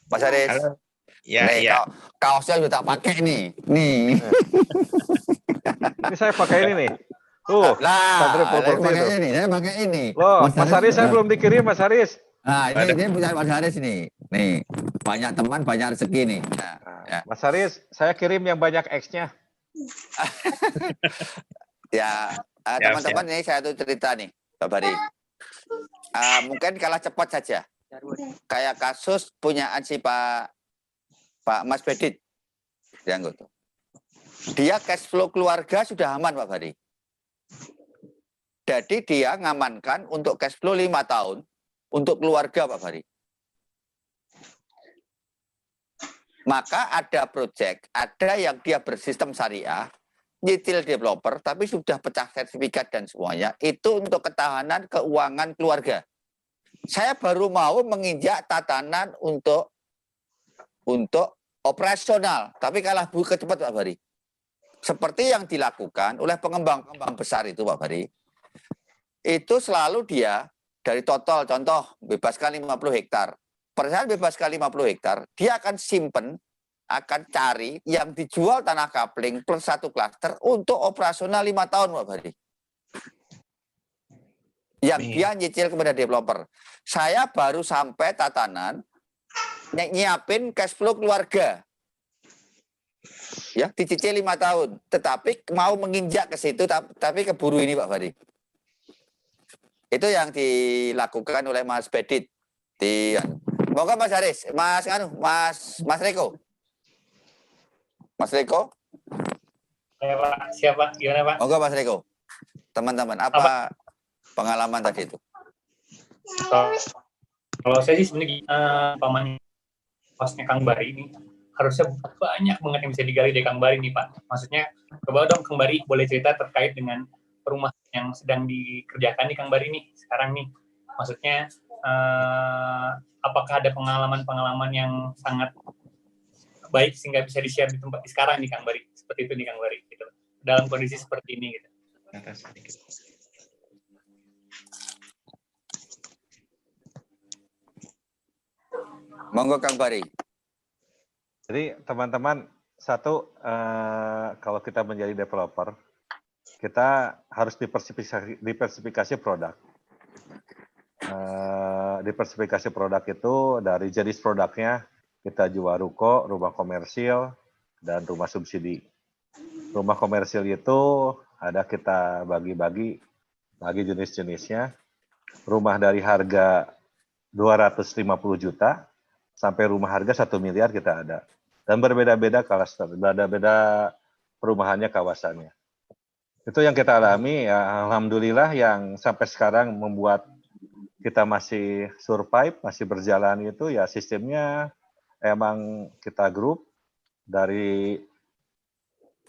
Mas Haris. Ya, nih, ya. Kaosnya sudah pakai nih, nih. Ini saya pakai ini nih. Tuh, saya pakai ini. Loh, Mas Haris saya belum dikirim, Mas Haris. Nah, ini punya Mas Haris nih. Nih, banyak teman, banyak rezeki nih. Nah, ya. Mas Haris, saya kirim yang banyak X-nya. Ya, teman-teman ini saya tuh cerita nih, Pak Bari. Mungkin kalah cepat saja. Kayak kasus punyaan si Pak Mas Bedit. Dia cash flow keluarga sudah aman, Pak Bari. Jadi dia ngamankan untuk cash flow 5 tahun untuk keluarga, Pak Fahri. Maka ada project, ada yang dia bersistem syariah, nyicil developer, tapi sudah pecah sertifikat dan semuanya, itu untuk ketahanan keuangan keluarga. Saya baru mau menginjak tatanan untuk operasional, tapi kalah cepat Pak Fahri. Seperti yang dilakukan oleh pengembang-pengembang besar itu Pak Fahri, itu selalu dia dari total contoh bebaskan 50 hektar. Pada saat bebaskan 50 hektar, dia akan simpen, akan cari yang dijual tanah kapling plus 1 klaster untuk operasional 5 tahun Pak Fahri. Yang dia nyicil kepada developer. Saya baru sampai tatanan nyiapin cash flow keluarga. Ya, dicicil 5 tahun. Tetapi mau menginjak ke situ tapi keburu ini Pak Fahri. Itu yang dilakukan oleh Mas Bedit. Moga Mas Haris, Mas Reko. Mas Reko? Ya Pak, siapa? Gimana Pak? Moga Mas Reko. Teman-teman, apa pengalaman tadi itu? Kalau saya sih sebenarnya pamannya pasnya Kang Bari ini harusnya banyak banget yang bisa digali dari Kang Bari nih Pak. Maksudnya coba dong Kang Bari boleh cerita terkait dengan rumah yang sedang dikerjakan nih Kang Bari nih sekarang nih. Maksudnya apakah ada pengalaman-pengalaman yang sangat baik sehingga bisa di-share di tempat di sekarang nih Kang Bari. Seperti itu nih Kang Bari gitu. Dalam kondisi seperti ini gitu. Monggo Kang Bari. Jadi teman-teman, satu kalau kita menjadi developer, kita harus diversifikasi produk. diversifikasi produk itu dari jenis produknya kita jual ruko, rumah komersil, dan rumah subsidi. Rumah komersil itu ada kita bagi-bagi jenis-jenisnya. Rumah dari harga 250 juta sampai rumah harga 1 miliar kita ada. Dan berbeda-beda perumahannya, kawasannya. Itu yang kita alami, ya, alhamdulillah yang sampai sekarang membuat kita masih survive, masih berjalan itu ya sistemnya emang kita grup dari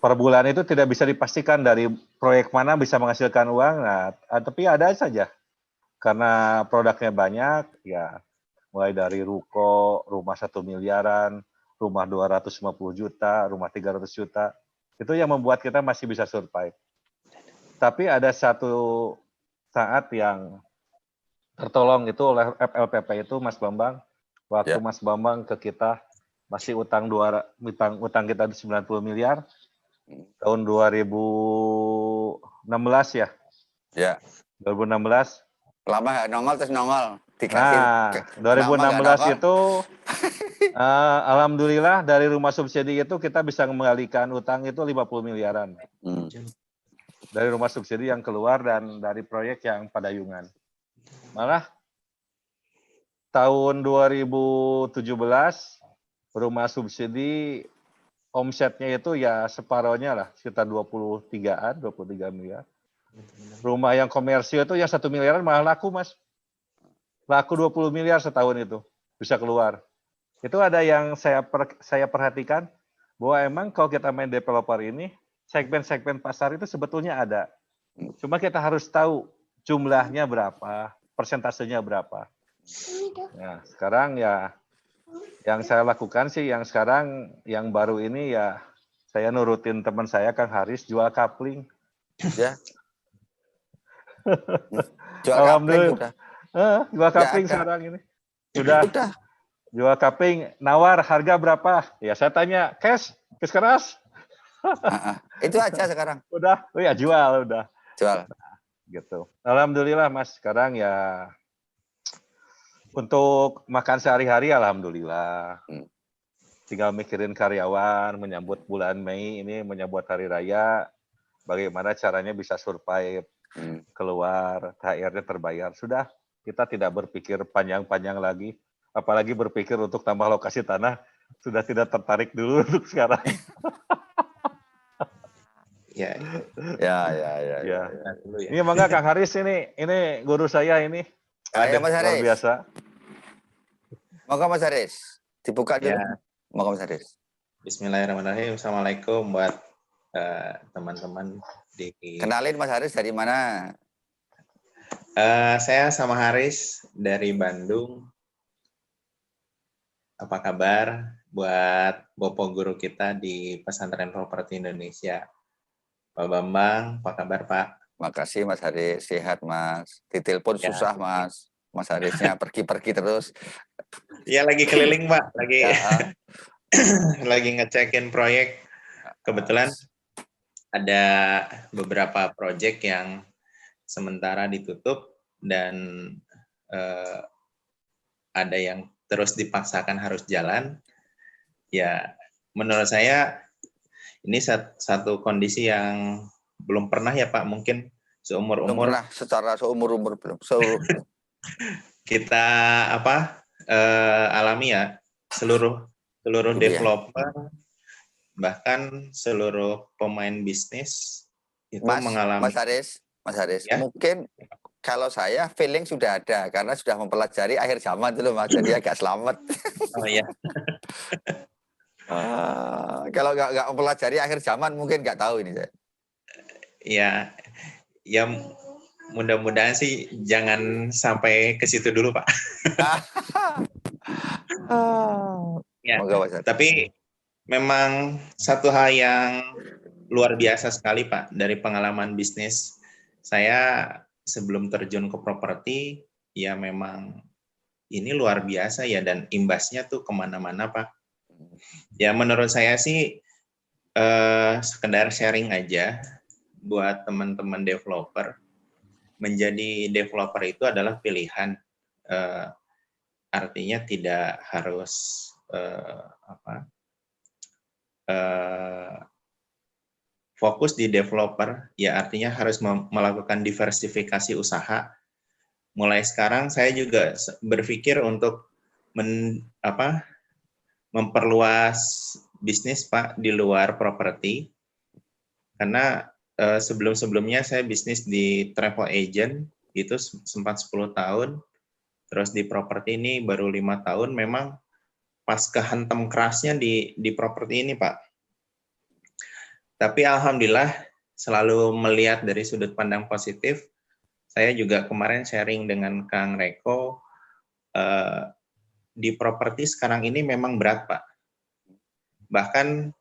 per bulan itu tidak bisa dipastikan dari proyek mana bisa menghasilkan uang, nah, tapi ada saja. Karena produknya banyak, ya mulai dari ruko, rumah 1 miliaran, rumah 250 juta, rumah 300 juta, itu yang membuat kita masih bisa survive. Tapi ada satu saat yang tertolong itu oleh FLPP itu, Mas Bambang. Waktu Mas Bambang ke kita masih utang kita 90 miliar tahun 2016 ya. Ya. 2016. Lama nggak nongol terus nongol. Dikasih. Nah, 2016 itu alhamdulillah dari rumah subsidi itu kita bisa mengembalikan utang itu 50 miliaran. Dari rumah subsidi yang keluar dan dari proyek yang padayungan. Malah tahun 2017 rumah subsidi omsetnya itu ya separohnya lah, sekitar 23 miliar. Rumah yang komersil itu yang 1 miliaran malah laku, Mas. Laku 20 miliar setahun itu bisa keluar. Itu ada yang saya perhatikan bahwa emang kalau kita main developer ini, segmen-segmen pasar itu sebetulnya ada. Cuma kita harus tahu jumlahnya berapa, persentasenya berapa. Nah, sekarang ya yang saya lakukan sih yang sekarang yang baru ini ya saya nurutin teman saya Kang Haris jual kapling. Ya. Jual kapling udah. Jual kapling sekarang ini. Sudah. Jual kapling, nawar harga berapa? Ya saya tanya, cash keras. Itu aja sekarang. Udah, oh ya jual udah. Jual. Gitu. Alhamdulillah Mas, sekarang ya untuk makan sehari-hari alhamdulillah. Tinggal mikirin karyawan, menyambut bulan Mei ini, menyambut hari raya, bagaimana caranya bisa survive, keluar, THR-nya terbayar. Sudah, kita tidak berpikir panjang-panjang lagi, apalagi berpikir untuk tambah lokasi tanah, sudah tidak tertarik dulu untuk sekarang. Ya. Ini mangga Kang Haris ini guru saya ini. Ada Mas luar biasa. Monggo Mas Haris, dibuka dulu. Ya. Monggo Mas Haris. Bismillahirrahmanirrahim. Assalamualaikum buat teman-teman di. Kenalin Mas Haris dari mana? Saya sama Haris dari Bandung. Apa kabar buat Bopo guru kita di Pesantren Properti Indonesia? Pak Bambang, apa kabar Pak? Makasih Mas Haris, sehat Mas. Ditelepon susah Mas. Mas Harisnya pergi-pergi terus. Iya lagi keliling Pak, lagi ngecekin proyek. Kebetulan ada beberapa proyek yang sementara ditutup dan ada yang terus dipaksakan harus jalan. Ya, menurut saya ini satu kondisi yang belum pernah ya Pak, mungkin seumur-umur. Belum pernah, secara seumur-umur belum. Kita alami ya, seluruh developer, bahkan seluruh pemain bisnis itu mengalami. Mas Haris, ya? Mungkin kalau saya feeling sudah ada karena sudah mempelajari akhir zaman dulu Mas, jadi agak selamat. Oh iya. Kalau nggak mempelajari akhir zaman mungkin nggak tahu ini saya. Ya mudah-mudahan sih jangan sampai ke situ dulu Pak. Ya, tapi memang satu hal yang luar biasa sekali Pak dari pengalaman bisnis saya sebelum terjun ke properti, ya memang ini luar biasa ya dan imbasnya tuh kemana-mana Pak. Ya menurut saya sih sekedar sharing aja buat teman-teman developer. Menjadi developer itu adalah pilihan, artinya tidak harus fokus di developer, ya artinya harus melakukan diversifikasi usaha. Mulai sekarang saya juga berpikir untuk memperluas bisnis Pak di luar properti, karena sebelum-sebelumnya saya bisnis di travel agent, itu sempat 10 tahun, terus di properti ini baru 5 tahun, memang pas kehantam kerasnya di properti ini Pak. Tapi alhamdulillah selalu melihat dari sudut pandang positif. Saya juga kemarin sharing dengan Kang Reko, di properti sekarang ini memang berat Pak. Bahkan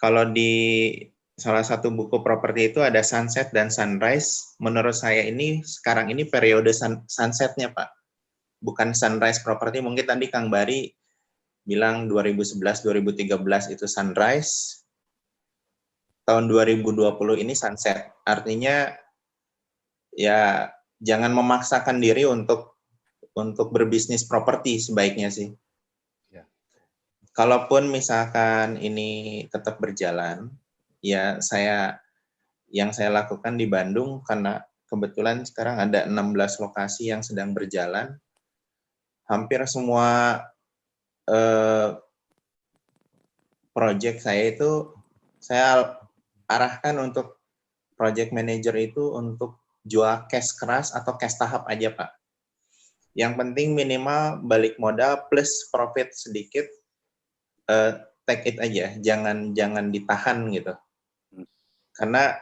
kalau di salah satu buku properti itu ada sunset dan sunrise, menurut saya ini sekarang ini periode sunsetnya Pak. Bukan sunrise properti, mungkin tadi Kang Bari bilang 2011-2013 itu sunrise, tahun 2020 ini sunset. Artinya ya jangan memaksakan diri untuk berbisnis properti sebaiknya sih. Ya. Kalaupun misalkan ini tetap berjalan, ya yang saya lakukan di Bandung, karena kebetulan sekarang ada 16 lokasi yang sedang berjalan. Hampir semua project saya itu saya arahkan untuk project manager itu untuk jual cash keras atau cash tahap aja Pak. Yang penting minimal balik modal plus profit sedikit, take it aja, jangan ditahan gitu. Karena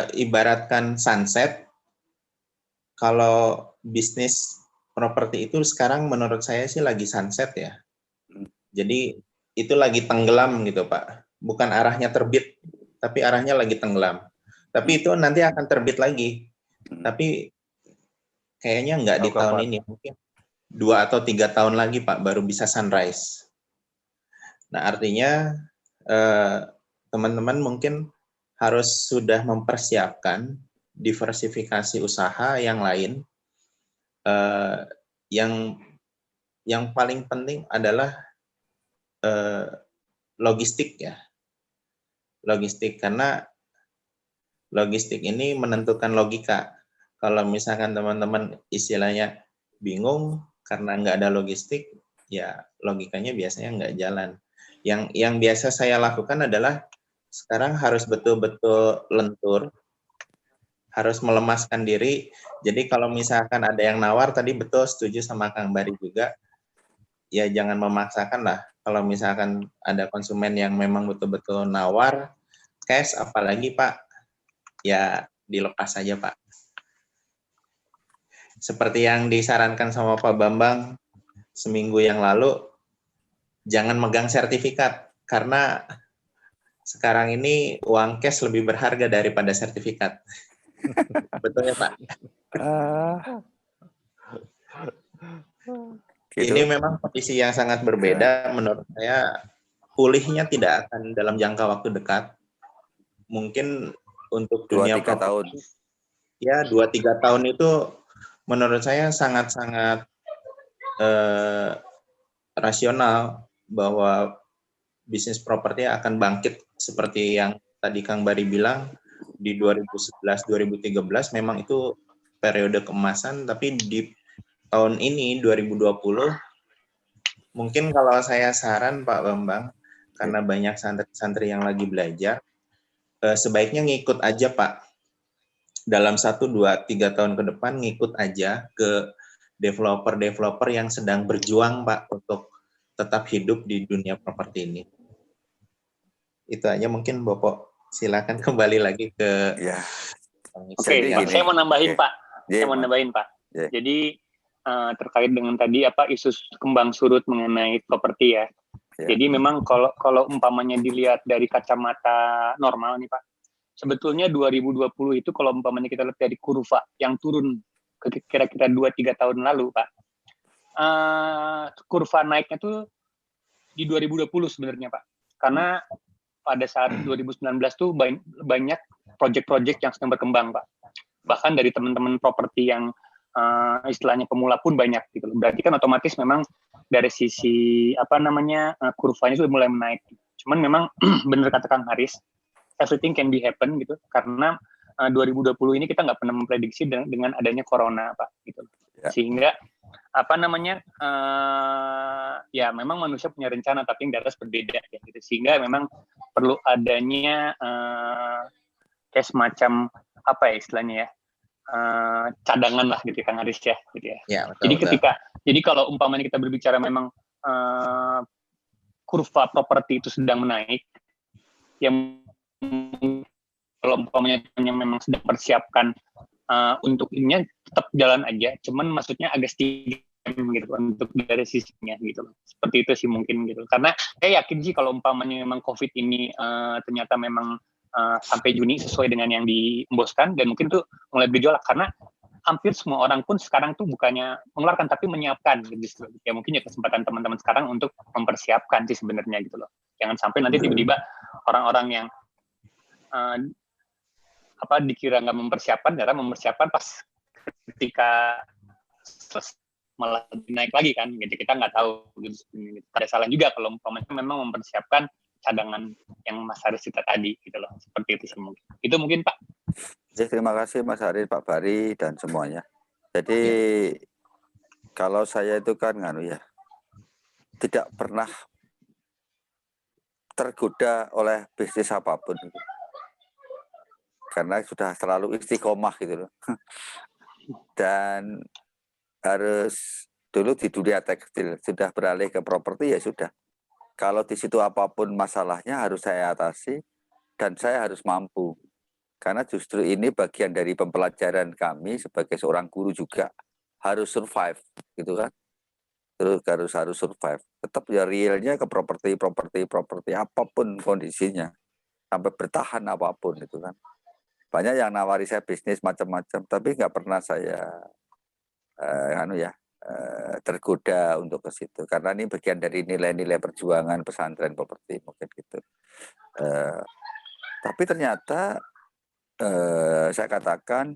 ibaratkan sunset, kalau bisnis properti itu sekarang menurut saya sih lagi sunset ya. Jadi itu lagi tenggelam gitu Pak. Bukan arahnya terbit, tapi arahnya lagi tenggelam. Tapi itu nanti akan terbit lagi. Tapi kayaknya nggak di tahun ini. Mungkin 2 atau 3 tahun lagi Pak baru bisa sunrise. Nah artinya teman-teman mungkin harus sudah mempersiapkan diversifikasi usaha yang lain. Yang paling penting adalah logistik ya. Logistik, karena logistik ini menentukan logika. Kalau misalkan teman-teman istilahnya bingung karena nggak ada logistik, ya logikanya biasanya nggak jalan. Yang biasa saya lakukan adalah sekarang harus betul-betul lentur, harus melemaskan diri. Jadi kalau misalkan ada yang nawar, tadi betul setuju sama Kang Bari juga, ya jangan memaksakan lah. Kalau misalkan ada konsumen yang memang betul-betul nawar, cash apalagi Pak, ya dilepas saja Pak. Seperti yang disarankan sama Pak Bambang seminggu yang lalu, jangan megang sertifikat, karena sekarang ini uang cash lebih berharga daripada sertifikat. Betul ya Pak? Gitu. Ini memang kondisi yang sangat berbeda. Menurut saya pulihnya tidak akan dalam jangka waktu dekat. Mungkin untuk dunia 2-3 tahun. Ya 2-3 tahun itu menurut saya sangat-sangat rasional bahwa bisnis properti akan bangkit seperti yang tadi Kang Bari bilang di 2011-2013 memang itu periode keemasan, tapi di tahun ini 2020 mungkin kalau saya saran Pak Bambang, karena banyak santri-santri yang lagi belajar, sebaiknya ngikut aja Pak. Dalam 1, 2, 3 tahun ke depan ngikut aja ke developer-developer yang sedang berjuang Pak untuk tetap hidup di dunia properti ini. Itu aja mungkin Bapak, silakan kembali lagi ke ya. Oke, Pak, saya mau nambahin Pak. Saya mau nambahin Pak. Jadi terkait dengan tadi isu kembang surut mengenai properti ya. Jadi memang kalau umpamanya dilihat dari kacamata normal nih Pak, sebetulnya 2020 itu kalau umpamanya kita lihat dari kurva yang turun kira-kira 2-3 tahun lalu Pak, kurva naiknya tuh di 2020 sebenarnya Pak, karena pada saat 2019 tuh banyak proyek-proyek yang sedang berkembang Pak. Bahkan dari teman-teman properti yang istilahnya pemula pun banyak gitu. Berarti kan otomatis memang dari sisi kurvanya sudah mulai menaik. Cuman memang benar kata Kang Haris, everything can be happen gitu, karena 2020 ini kita nggak pernah memprediksi dengan adanya corona Pak gitu. Ya. Sehingga ya memang manusia punya rencana tapi yang di atas berbeda ya gitu. Sehingga memang perlu adanya kayak semacam istilahnya ya, cadangan lah gitu Kang Haris ya gitu ya. Ya, betul, Jadi kalau umpamanya kita berbicara memang kurva properti itu sedang menaik, yang kalau umpamanya memang sedang persiapkan untuk ininya tetap jalan aja, cuman maksudnya agak sedikit gitu untuk dari sisinya gitu loh. Seperti itu sih mungkin gitu. Karena saya yakin sih kalau umpamanya memang COVID ini ternyata memang sampai Juni sesuai dengan yang diemboskan, dan mungkin tuh mulai bergejolak karena hampir semua orang pun sekarang tuh bukannya mengeluarkan tapi menyiapkan gitu. Ya mungkin ya kesempatan teman-teman sekarang untuk mempersiapkan sih sebenarnya gitu loh. Jangan sampai nanti tiba-tiba orang-orang yang dikira nggak mempersiapkan, ternyata mempersiapkan pas ketika malah naik lagi kan, gitu kita nggak tahu gitu. Ada salah juga kalau umpamanya memang mempersiapkan cadangan yang Mas Haris cerita tadi gitu loh, seperti itu sih mungkin. Itu mungkin Pak. Ya, terima kasih Mas Haris, Pak Bari dan semuanya. Jadi kalau saya itu kan tidak pernah tergoda oleh bisnis apapun gitu. Karena sudah terlalu istiqomah gitu loh. Dan harus dulu di dunia tekstil, sudah beralih ke properti ya sudah. Kalau di situ apapun masalahnya harus saya atasi dan saya harus mampu. Karena justru ini bagian dari pembelajaran kami sebagai seorang guru juga, harus survive gitu kan. Terus harus survive. Tetap ya realnya ke properti apapun kondisinya. Sampai bertahan apapun itu kan. Banyak yang nawari saya bisnis macam-macam, tapi nggak pernah saya tergoda untuk ke situ. Karena ini bagian dari nilai-nilai perjuangan pesantren properti mungkin gitu. Tapi ternyata saya katakan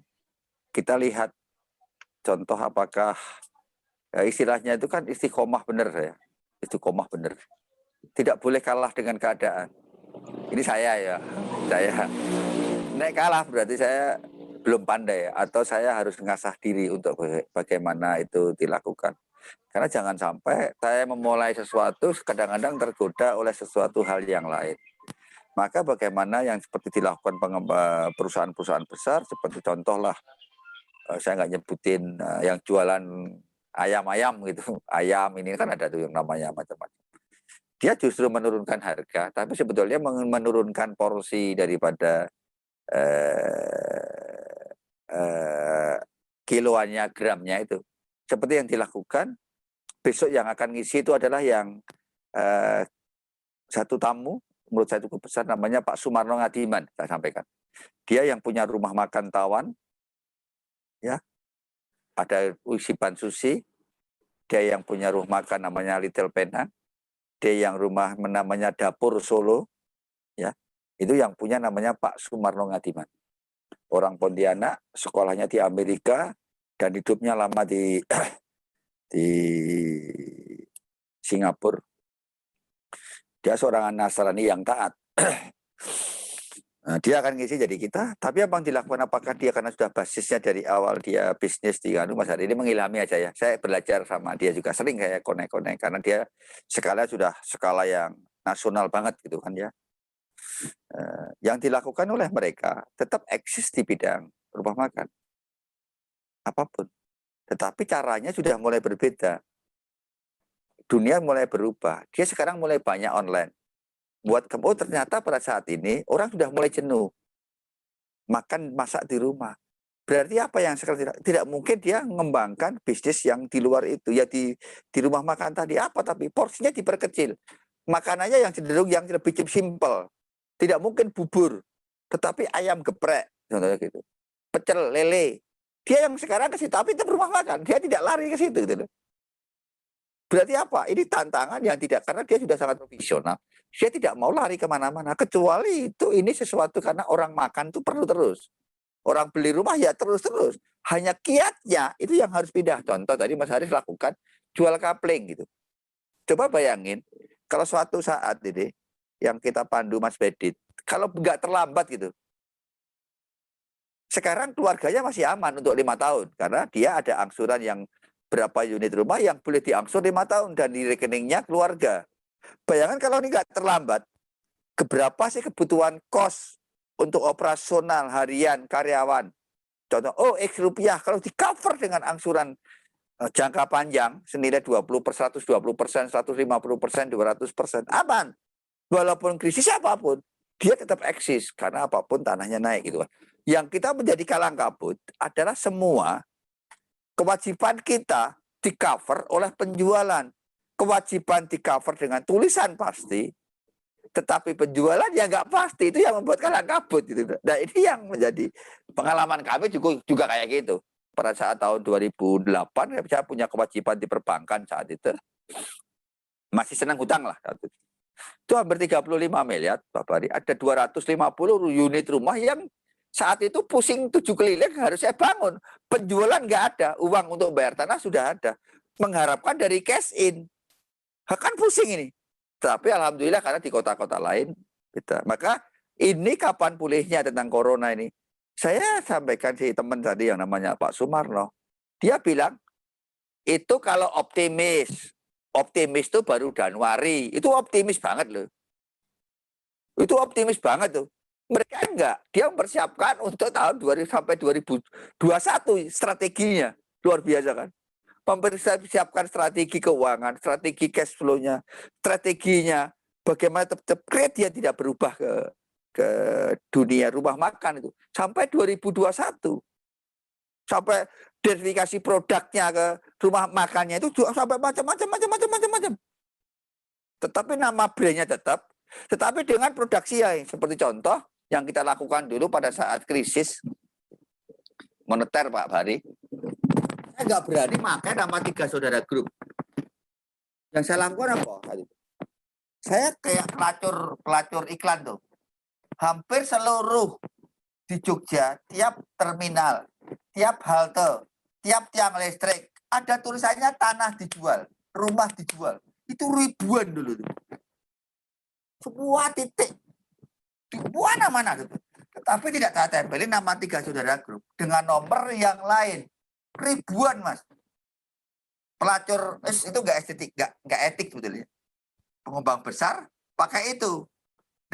kita lihat contoh apakah istilahnya itu kan istiqomah benar ya. Istiqomah benar. Tidak boleh kalah dengan keadaan. Ini saya naik kalah berarti saya belum pandai atau saya harus ngasah diri untuk bagaimana itu dilakukan. Karena jangan sampai saya memulai sesuatu kadang-kadang tergoda oleh sesuatu hal yang lain. Maka bagaimana yang seperti dilakukan perusahaan-perusahaan besar seperti contohlah saya nggak nyebutin yang jualan ayam-ayam gitu. Ayam ini kan ada tuh yang namanya macam-macam. Dia justru menurunkan harga, tapi sebetulnya menurunkan porsi daripada kiloannya, gramnya itu. Seperti yang dilakukan, besok yang akan ngisi itu adalah yang satu tamu, menurut saya cukup besar, namanya Pak Sumarno Ngadiman, saya sampaikan. Dia yang punya rumah makan Tawan, ya, ada Usiban Sushi, dia yang punya rumah makan namanya Little Penang, dia yang rumah namanya Dapur Solo, ya, itu yang punya namanya Pak Sumarno Ngadiman. Orang Pontianak, sekolahnya di Amerika, dan hidupnya lama di Singapura. Dia seorang Nasrani yang taat. Nah, dia akan ngisi jadi kita, tapi apa yang dilakukan, apakah dia karena sudah basisnya dari awal dia bisnis di Mas Hari ini mengilhami aja ya. Saya belajar sama dia juga, sering kayak konek-konek, karena dia skala sudah skala yang nasional banget gitu kan ya. Yang dilakukan oleh mereka tetap eksis di bidang rumah makan apapun, tetapi caranya sudah mulai berbeda. Dunia mulai berubah, dia sekarang mulai banyak online. Ternyata pada saat ini orang sudah mulai jenuh makan masak di rumah. Berarti apa yang sekarang tidak mungkin dia mengembangkan bisnis yang di luar itu ya, di rumah makan tadi apa, tapi porsinya diperkecil, makanannya yang cenderung yang lebih simpel. Tidak mungkin bubur, tetapi ayam geprek, contohnya gitu. Pecel lele. Dia yang sekarang ke situ, tapi itu rumah makan. Dia tidak lari ke situ. Gitu. Berarti apa? Ini tantangan yang tidak, karena dia sudah sangat profesional. Dia tidak mau lari kemana-mana. Kecuali itu ini sesuatu karena orang makan itu perlu terus. Orang beli rumah ya terus-terus. Hanya kiatnya itu yang harus pindah. Contoh tadi Mas Haris lakukan jual kapling gitu. Coba bayangin kalau suatu saat ini yang kita pandu Mas Bedit, kalau nggak terlambat gitu. Sekarang keluarganya masih aman untuk 5 tahun karena dia ada angsuran yang berapa unit rumah yang boleh diangsur 5 tahun dan di rekeningnya keluarga. Bayangkan kalau ini nggak terlambat, keberapa sih kebutuhan kos untuk operasional harian karyawan? Contoh, X rupiah kalau di cover dengan angsuran jangka panjang senilai 20%, 120%, 150%, 200%, aman. Walaupun krisis apapun, dia tetap eksis karena apapun tanahnya naik gitu kan. Yang kita menjadi kalang kabut adalah semua kewajiban kita di cover oleh penjualan. Kewajiban di cover dengan tulisan pasti, tetapi penjualan ya nggak pasti, itu yang membuat kalang kabut gitu. Nah ini yang menjadi pengalaman kami juga kayak gitu. Pada saat tahun 2008 saya punya kewajiban di perbankan saat itu. Masih senang hutang lah. Itu hampir 35 miliar Pak Bari. Ada 250 unit rumah yang saat itu pusing 7 keliling harus saya bangun. Penjualan nggak ada, uang untuk bayar tanah sudah ada. Mengharapkan dari cash in. Kan pusing ini. Tapi alhamdulillah karena di kota-kota lain kita. Maka ini kapan pulihnya tentang corona ini? Saya sampaikan si teman tadi yang namanya Pak Sumarno. Dia bilang itu kalau optimis itu baru Januari. Itu optimis banget loh. Itu optimis banget tuh. Mereka enggak. Dia mempersiapkan untuk tahun 2000 sampai 2021 strateginya. Luar biasa kan? Mempersiapkan strategi keuangan, strategi cash flow-nya, strateginya, bagaimana tetap dia tidak berubah ke dunia rumah makan itu sampai 2021. Sampai verifikasi produknya ke rumah makannya itu juga sampai macam-macam. Tetapi nama brandnya tetap, tetapi dengan produksi yang seperti contoh yang kita lakukan dulu pada saat krisis moneter Pak Bari. Saya nggak berani pakai nama 3 saudara grup. Yang saya lakukan apa? Saya kayak pelacur iklan tuh. Hampir seluruh di Jogja, tiap terminal, tiap halte, tiap tiang listrik, ada tulisannya tanah dijual, rumah dijual. Itu ribuan dulu. Semua titik. Di mana-mana. Tetapi tidak saya tempelin nama 3 saudara grup. Dengan nomor yang lain. Ribuan Mas. Pelacur itu nggak estetik, nggak etik sebetulnya. Pengembang besar pakai itu.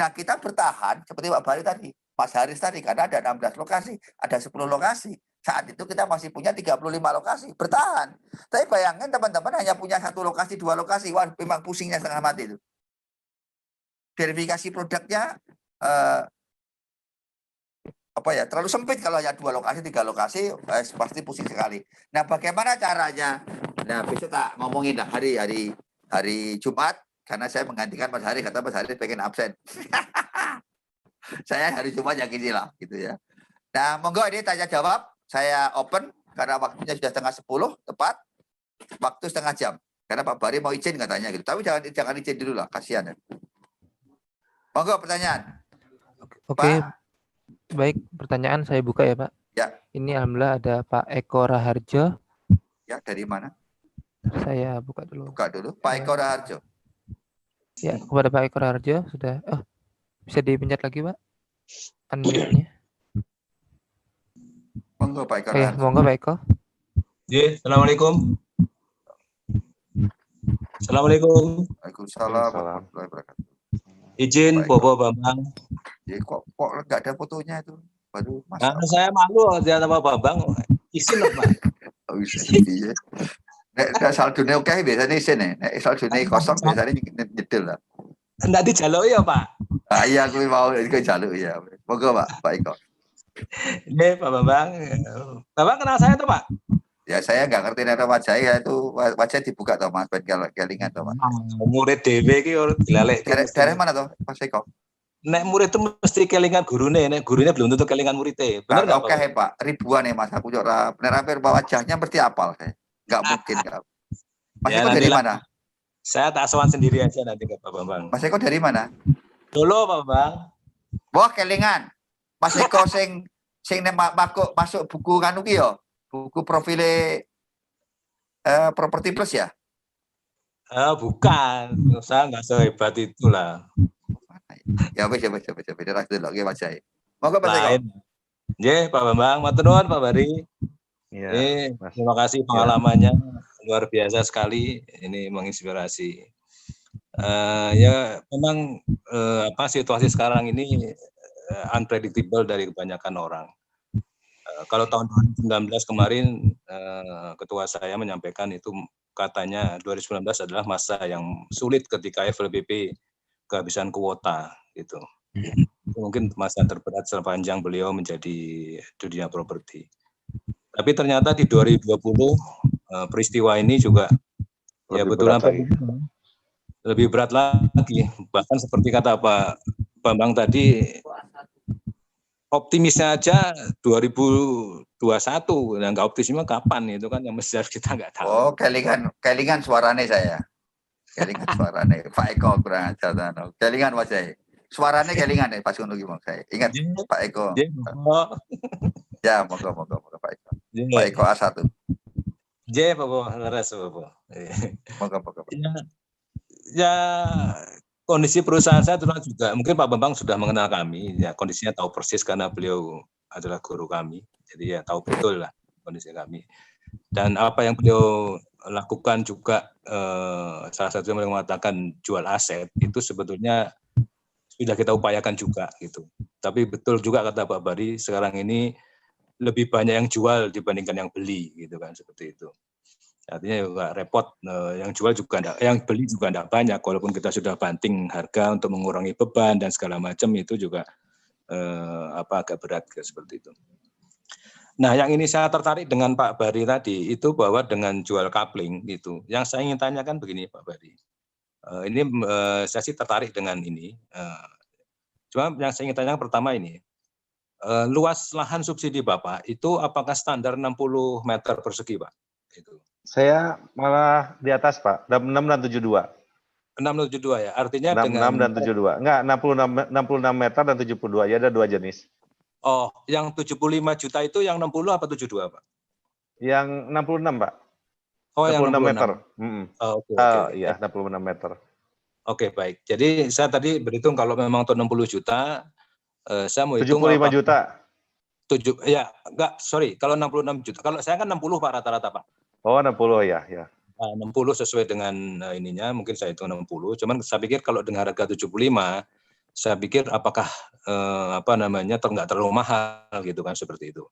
Nah kita bertahan seperti Pak Bari tadi, Mas Haris tadi, karena ada 16 lokasi, ada 10 lokasi. Saat itu kita masih punya 35 lokasi, bertahan. Tapi bayangkan teman-teman hanya punya 1 lokasi, 2 lokasi, wah memang pusingnya setengah mati itu. Verifikasi produknya terlalu sempit kalau hanya 2 lokasi, 3 lokasi, pasti pusing sekali. Nah, bagaimana caranya? Nah, besok tak ngomongin lah hari Jumat, karena saya menggantikan Mas Haris, kata Mas Haris pengen absen. Saya hari Jumat yang gini lah, gitu ya. Nah, monggo ini tanya jawab, saya open, karena waktunya sudah 9:30, tepat, waktu setengah jam. Karena Pak Bari mau izin katanya gitu, tapi jangan izin dulu lah, kasihan ya. Monggo pertanyaan. Oke. Pak. Baik, pertanyaan saya buka ya Pak. Ya. Ini alhamdulillah ada Pak Eko Raharjo. Ya, dari mana? Saya buka dulu. Buka dulu, Pak Eko Raharjo. Ya, kepada Pak Eko Raharjo sudah. Bisa dipencet lagi Pak? Unmute-nya. Monggo Pak Eko Raharjo. Monggo Pak Eko. Ya, assalamualaikum. Assalamualaikum. Waalaikumsalam warahmatullahi wabarakatuh. Izin Bapak Bambang. Ya, kok nggak ada fotonya itu? Baru masuk. Saya malu dia sama Bambang. Izin loh, Pak. Oh, iya. Nek saldonya oke biasanya izin ya. Nek saldonya kosong biasanya nyedel lah. Enggak dijaluk ya, Pak. Iya, aku mau ke jaluk ya. Moga Pak Eko. Ini Pak Bambang. Bambang kenal saya tuh, Pak? Ya saya nggak ngerti nek wajahnya itu wajah dibuka toh Mas ben kelingan toh Mas. Murid dhewe iki ora dilalek. Dari mana toh Mas Eko? Nek murid itu mesti kelingan gurune, nek gurune belum tentu kelingan muridnya. Benar enggak? Oke, Pak. Ribuan ya Mas. Aku ora bener hampir wajahnya mesti apal saya. Enggak mungkin enggak. Mas Eko dari mana? Saya tak sowan sendiri aja nanti ke Pak Bambang. Mas Eko dari mana? Solo, Pak Bambang. Wah, kelingan. Mas Eko sing sing masuk buku kanu ki yo, buku profile Property Plus ya? Bukan, saya nggak sehebat itulah. Ya wis ras delok nggih Mas Jai. Monggo Mas Eko. Lain. Nggih, Pak Bambang, matur nuwun Pak Bari. Iya, Terima kasih pengalamannya luar biasa sekali. Ini menginspirasi. Ya memang situasi sekarang ini unpredictable dari kebanyakan orang. Kalau tahun 2019 kemarin ketua saya menyampaikan itu katanya 2019 adalah masa yang sulit ketika FLBP kehabisan kuota gitu. Mungkin masa terberat sepanjang beliau menjadi dunia properti. Tapi ternyata di 2020 peristiwa ini juga ya betul lebih berat lagi. Bahkan seperti kata Pak Bambang tadi, optimisnya aja 2021, nah nggak optimisnya kapan itu kan yang mesti kita nggak tahu. Oh, kelingan suarane saya. Kelingan suarane Pak Eko kurang ajar tenan. Kelingan Mas Jai. Suarane kelingan pas ngono ki Mas Jai. Ingat Pak Eko. Ya, monggo Pak Eko. Pak Eko A1. J Pak leres Pak. Monggo. Ya kondisi perusahaan saya juga mungkin Pak Bambang sudah mengenal kami, ya kondisinya tahu persis karena beliau adalah guru kami, jadi ya tahu betul lah kondisi kami. Dan apa yang beliau lakukan juga salah satu yang mengatakan jual aset itu sebetulnya sudah kita upayakan juga gitu. Tapi betul juga kata Pak Bari, sekarang ini lebih banyak yang jual dibandingkan yang beli gitu kan, seperti itu. Artinya juga repot, yang jual juga enggak, yang beli juga enggak banyak, walaupun kita sudah banting harga untuk mengurangi beban dan segala macam itu juga agak berat seperti itu. Nah, yang ini saya tertarik dengan Pak Bari tadi itu bahwa dengan jual coupling itu, yang saya ingin tanyakan begini Pak Bari, ini saya sih tertarik dengan ini, cuma yang saya ingin tanyakan pertama ini, luas lahan subsidi Bapak itu apakah standar 60 meter persegi Pak? Itu. Saya malah di atas Pak, 6 dan 72. 672 ya, artinya 66 dengan dan 72. Enggak, 66 meter dan 72, ya ada dua jenis. Oh, yang 75 juta itu yang 60 apa 72 Pak? Yang 66 Pak. Oh, 66 yang 66 meter. Oke. Iya, 66 meter. Oke, baik. Jadi saya tadi berhitung kalau memang untuk 60 juta, saya mau hitung 75 juta. 7 ya, enggak, sorry, kalau 66 juta. Kalau saya kan 60 Pak rata-rata Pak. Oh, 60 ya. 60 sesuai dengan ininya, mungkin saya hitung 60. Cuman saya pikir kalau dengan harga 75, saya pikir apakah enggak terlalu mahal gitu kan, seperti itu.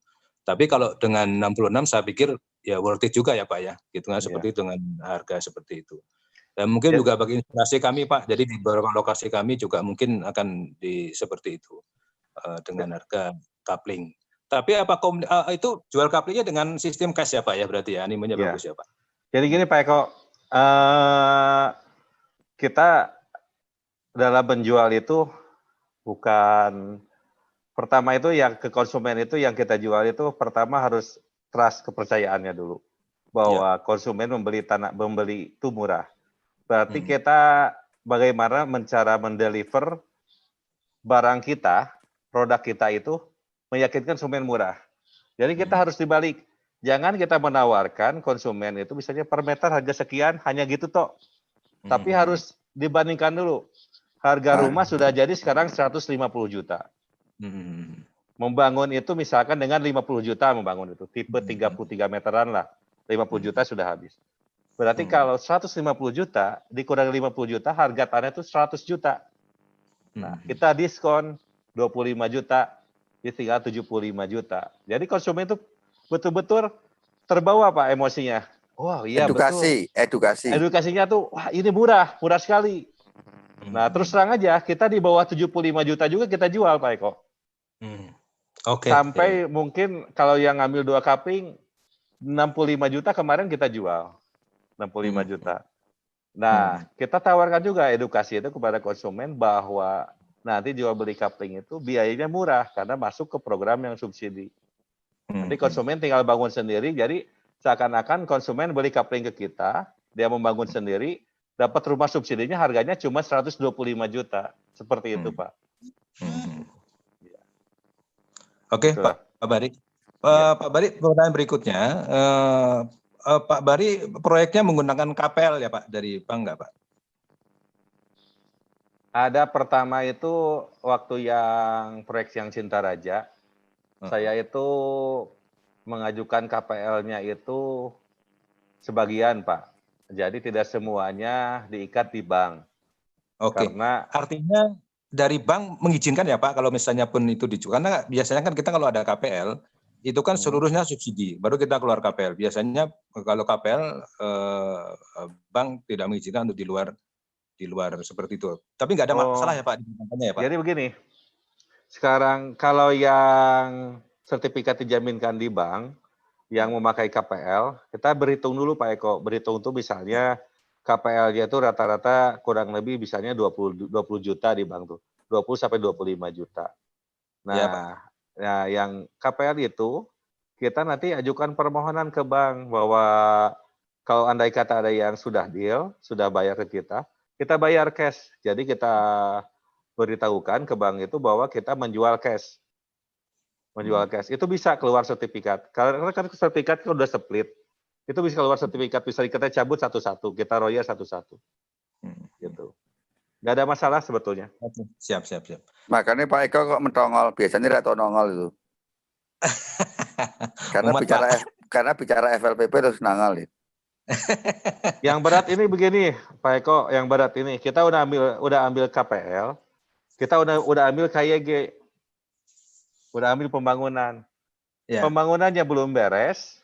Tapi kalau dengan 66 saya pikir ya worth it juga ya Pak ya, gitu kan, seperti itu dengan harga seperti itu. Dan mungkin juga bagi inspirasi kami Pak, jadi di beberapa lokasi kami juga mungkin akan seperti itu dengan harga coupling. Tapi apa itu jual couplingnya dengan sistem cash ya Pak ya, berarti ya animenya bagus ya Pak. Jadi gini Pak Eko, kita dalam menjual itu bukan pertama itu yang ke konsumen itu yang kita jual itu pertama harus trust kepercayaannya dulu bahwa konsumen membeli itu murah. Berarti kita bagaimana cara mendeliver barang kita, produk kita itu meyakinkan konsumen murah. Jadi kita harus dibalik. Jangan kita menawarkan konsumen itu misalnya per meter harga sekian, hanya gitu toh. Tapi harus dibandingkan dulu. Harga rumah sudah jadi sekarang 150 juta. Membangun itu misalkan dengan 50 juta membangun itu. Tipe 33 meteran lah. 50 juta sudah habis. Berarti kalau 150 juta, dikurangi 50 juta, harga tanah itu 100 juta. Nah, kita diskon 25 juta, tinggal 75 juta. Jadi konsumen itu betul-betul terbawa Pak emosinya. Wah, iya edukasi, betul. Edukasinya tuh, wah ini murah sekali. Nah, terus terang aja, kita di bawah 75 juta juga kita jual Pak Eko. Sampai mungkin kalau yang ngambil 2 cupping, 65 juta kemarin kita jual. 65 juta. Nah, kita tawarkan juga edukasi itu kepada konsumen bahwa nanti jual beli coupling itu biayanya murah karena masuk ke program yang subsidi. Nanti konsumen tinggal bangun sendiri, jadi seakan-akan konsumen beli coupling ke kita, dia membangun sendiri, dapat rumah subsidinya harganya cuma 125 juta. Seperti itu, Pak. Oke, Pak Pak Bari. Ya. Pak Bari, pertanyaan berikutnya, Pak Bari proyeknya menggunakan KPL ya Pak dari bank nggak Pak? Ada pertama itu waktu yang proyek yang Cinta Raja, saya itu mengajukan KPL-nya itu sebagian Pak. Jadi tidak semuanya diikat di bank. Oke. Karena Artinya dari bank mengizinkan ya Pak kalau misalnya pun itu dijual. Karena biasanya kan kita kalau ada KPL itu kan seluruhnya subsidi, baru kita keluar KPL. Biasanya kalau KPL bank tidak mengizinkan untuk di luar seperti itu. Tapi nggak ada masalah ya Pak di banknya ya Pak? Jadi begini, sekarang kalau yang sertifikat dijaminkan di bank, yang memakai KPL, kita berhitung dulu Pak Eko. Berhitung tuh misalnya KPL-nya itu rata-rata kurang lebih misalnya 20 juta di bank tuh. 20 sampai 25 juta. Nah, Ya, Pak. Nah, yang KPL itu kita nanti ajukan permohonan ke bank bahwa kalau andai kata ada yang sudah deal, sudah bayar ke kita bayar cash. Jadi kita beritahukan ke bank itu bahwa kita menjual cash. Menjual cash. Itu bisa keluar sertifikat. Karena kan sertifikat kalau udah split, itu bisa keluar sertifikat, bisa kita cabut satu-satu, kita royal satu-satu. Gitu. Nggak ada masalah sebetulnya. Siap. Makanya Pak Eko kok mentongol, biasanya tidak tahu nongol itu. Karena bicara FLPP terus nongol ya. Yang berat ini begini, Pak Eko, yang berat ini kita udah ambil KPL, kita udah ambil KYG, udah ambil pembangunan. Ya. Pembangunannya belum beres,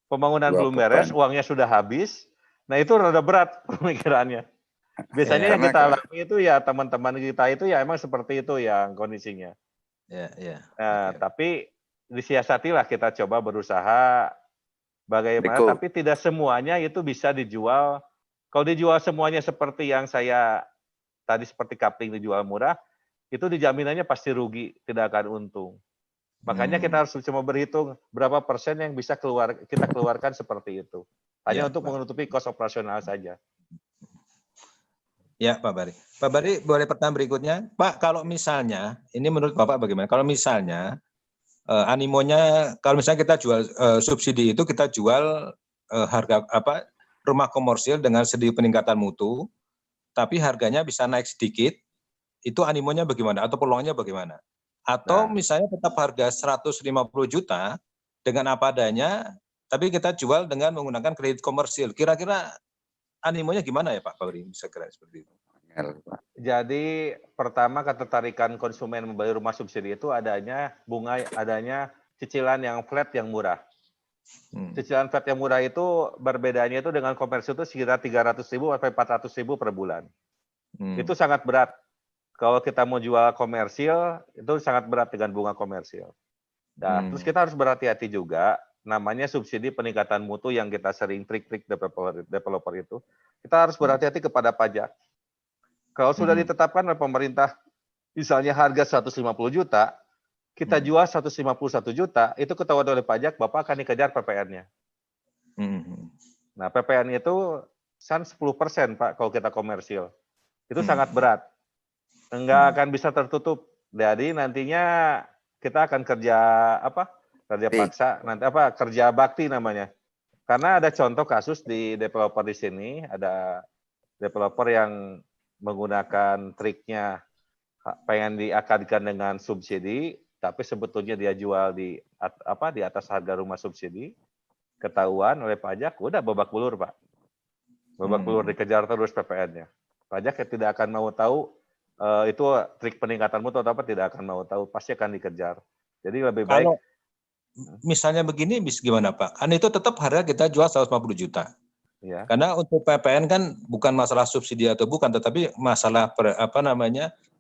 pembangunan belum beres, uangnya sudah habis. Nah itu rada berat pemikirannya. Biasanya yang kita alami itu ya teman-teman kita itu ya emang seperti itu yang kondisinya. Nah, tapi disiasatilah kita coba berusaha bagaimana, tapi tidak semuanya itu bisa dijual. Kalau dijual semuanya seperti yang saya tadi seperti kapling dijual murah, itu dijaminannya pasti rugi, tidak akan untung. Makanya kita harus cuma berhitung berapa persen yang bisa kita keluarkan seperti itu. Hanya untuk menutupi kos operasional saja. Ya, Pak Bari. Pak Bari, boleh pertanyaan berikutnya? Pak, kalau misalnya, ini menurut Bapak bagaimana? Kalau misalnya animonya, kalau misalnya kita jual subsidi itu kita jual harga rumah komersil dengan sedikit peningkatan mutu, tapi harganya bisa naik sedikit, itu animonya bagaimana? Atau peluangnya bagaimana? Atau misalnya tetap harga 150 juta dengan apa adanya, tapi kita jual dengan menggunakan kredit komersil. Kira-kira animonya gimana ya Pak Bari? Bisa kira seperti itu. Jadi pertama ketertarikan konsumen membeli rumah subsidi itu adanya cicilan yang flat yang murah. Cicilan flat yang murah itu berbedanya itu dengan komersil itu sekitar 300.000 sampai 400.000 per bulan. Itu sangat berat. Kalau kita mau jual komersil itu sangat berat dengan bunga komersil. Nah, terus kita harus berhati-hati juga. Namanya subsidi peningkatan mutu yang kita sering trik-trik developer itu, kita harus berhati-hati kepada pajak. Kalau sudah ditetapkan oleh pemerintah, misalnya harga 150 juta, kita jual 151 juta, itu ketahuan oleh pajak, Bapak akan dikejar PPN-nya. Nah, PPN itu 10% Pak kalau kita komersil. Itu sangat berat. Enggak akan bisa tertutup. Jadi nantinya kita akan kerja paksa, kerja bakti namanya. Karena ada contoh kasus di developer di sini, ada developer yang menggunakan triknya pengen diakadkan dengan subsidi, tapi sebetulnya dia jual di atas harga rumah subsidi, ketahuan oleh pajak, udah babak belur Pak. Babak belur, dikejar terus PPN-nya. Pajak tidak akan mau tahu itu trik peningkatan mutu atau apa, tidak akan mau tahu, pasti akan dikejar. Jadi lebih baik. Kalau misalnya begini, gimana Pak? Kan itu tetap harga kita jual 150 juta. Ya. Karena untuk PPN kan bukan masalah subsidi atau bukan, tetapi masalah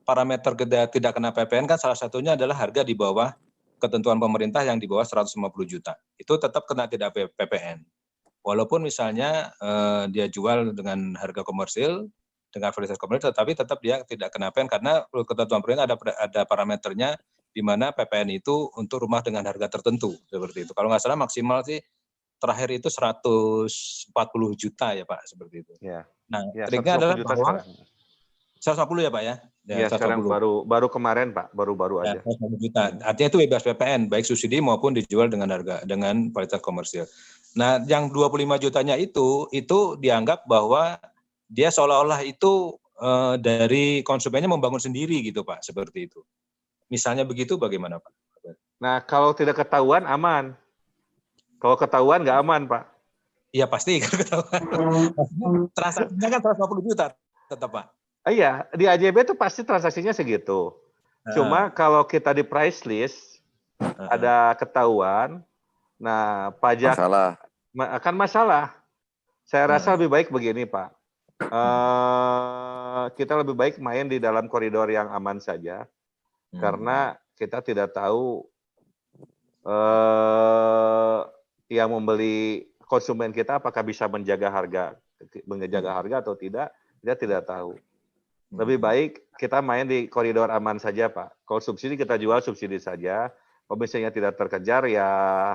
parameter kita tidak kena PPN kan salah satunya adalah harga di bawah ketentuan pemerintah yang di bawah 150 juta. Itu tetap kena tidak PPN. Walaupun misalnya dia jual dengan harga komersil, dengan fasilitas komersil, tetapi tetap dia tidak kena PPN karena ketentuan pemerintah ada parameternya di mana PPN itu untuk rumah dengan harga tertentu seperti itu. Kalau nggak salah maksimal sih terakhir itu 140 juta ya Pak, seperti itu. Ya. Nah, ya, triknya adalah bahwa 150 ya Pak ya. Ya, sekarang 120. baru kemarin Pak, baru Ya, aja. 120 juta. Artinya itu bebas PPN, baik subsidi maupun dijual dengan kualitas komersil. Nah, yang 25 jutanya itu dianggap bahwa dia seolah-olah itu dari konsumennya membangun sendiri gitu Pak, seperti itu. Misalnya begitu bagaimana Pak? Nah, kalau tidak ketahuan aman. Kalau ketahuan nggak aman Pak. Iya pasti kalau ketahuan. Transaksinya kan 150 juta tetap Pak. Iya, di AJB itu pasti transaksinya segitu. Cuma kalau kita di price list ada ketahuan, nah pajak akan masalah. Saya rasa lebih baik begini Pak. Kita lebih baik main di dalam koridor yang aman saja, karena kita tidak tahu yang membeli konsumen kita apakah bisa menjaga harga atau tidak, kita tidak tahu. Lebih baik kita main di koridor aman saja Pak. Kalau subsidi kita jual subsidi saja. Kalau misalnya tidak terkejar ya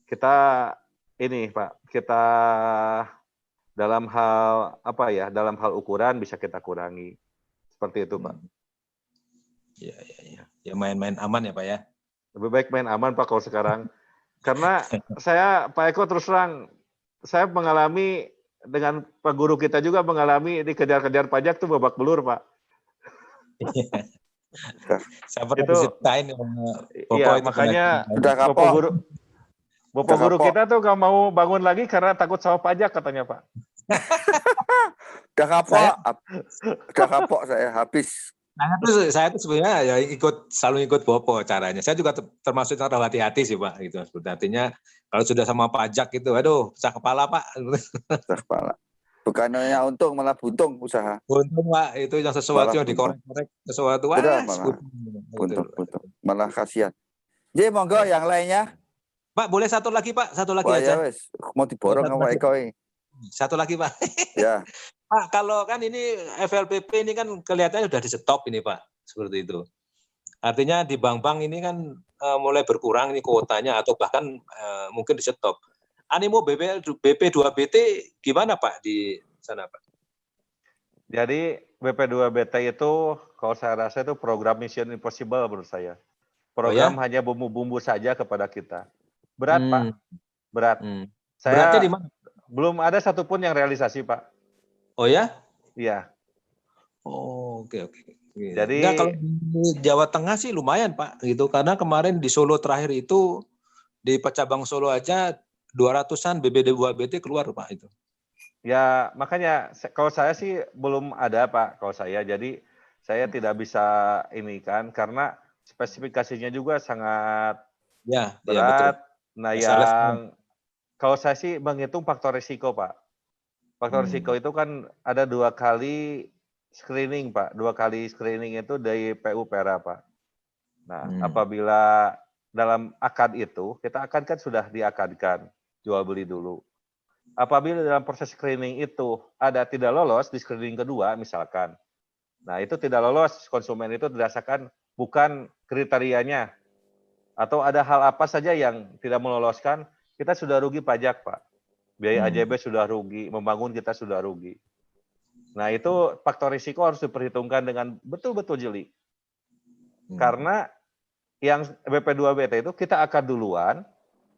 kita ini Pak, kita dalam hal dalam hal ukuran bisa kita kurangi. Seperti itu Pak. Iya. Ya main-main aman ya Pak ya. Lebih baik main aman Pak kalau sekarang. Karena saya Pak Eko terus terang saya mengalami dengan Pak Guru kita juga mengalami dikejar-kejar pajak tuh babak belur Pak. Saya pernah diceritain iya, makanya Bapak Guru kita tuh gak mau bangun lagi karena takut sama pajak katanya Pak. Udah kapok saya habis. Saya tuh sebenarnya ya selalu ikut Bopo caranya. Saya juga termasuk cara hati-hati sih Pak gitu. Artinya kalau sudah sama pajak itu, aduh pecah kepala Pak. Pecah kepala. Bukannya untung malah buntung usaha. Buntung Pak, itu yang sesuatu yang dikorek-korek sesuatu buntung. Malah kasihan. Jadi monggo yang lainnya. Pak boleh satu lagi Pak, satu lagi Ya aja. wes, mau diborong sama Eko ini. Satu lagi Pak. Ya. Pak, kalau kan ini FLPP ini kan kelihatannya sudah di stop ini Pak, seperti itu. Artinya di bank-bank ini kan mulai berkurang ini kuotanya atau bahkan mungkin di stop. Animo BP2BT gimana Pak di sana Pak? Jadi BP2BT itu kalau saya rasa itu program Mission Impossible menurut saya. Program hanya bumbu-bumbu saja kepada kita. Berat Pak, berat. Beratnya di mana? Belum ada satupun yang realisasi Pak. Oh ya? Iya. Oh, oke. Jadi kalau di Jawa Tengah sih lumayan Pak gitu, karena kemarin di Solo terakhir itu di Pecabang Solo aja 200-an BB2BT keluar Pak itu. Ya makanya kalau saya sih belum ada Pak kalau saya. Jadi saya tidak bisa ini kan karena spesifikasinya juga sangat berat. Ya, betul. Nah yang kalau saya sih menghitung faktor risiko Pak. Faktor risiko itu kan ada 2 kali screening Pak. 2 kali screening itu dari PU Pera Pak. Nah apabila dalam akad itu, kita akad kan sudah diakadkan, jual beli dulu. Apabila dalam proses screening itu ada tidak lolos di screening kedua misalkan. Nah itu tidak lolos, konsumen itu dirasakan bukan kriterianya. Atau ada hal apa saja yang tidak meloloskan, kita sudah rugi pajak Pak. Biaya AJB sudah rugi, membangun kita sudah rugi. Nah itu faktor risiko harus diperhitungkan dengan betul-betul jeli. Karena yang BP2BT itu kita akad duluan,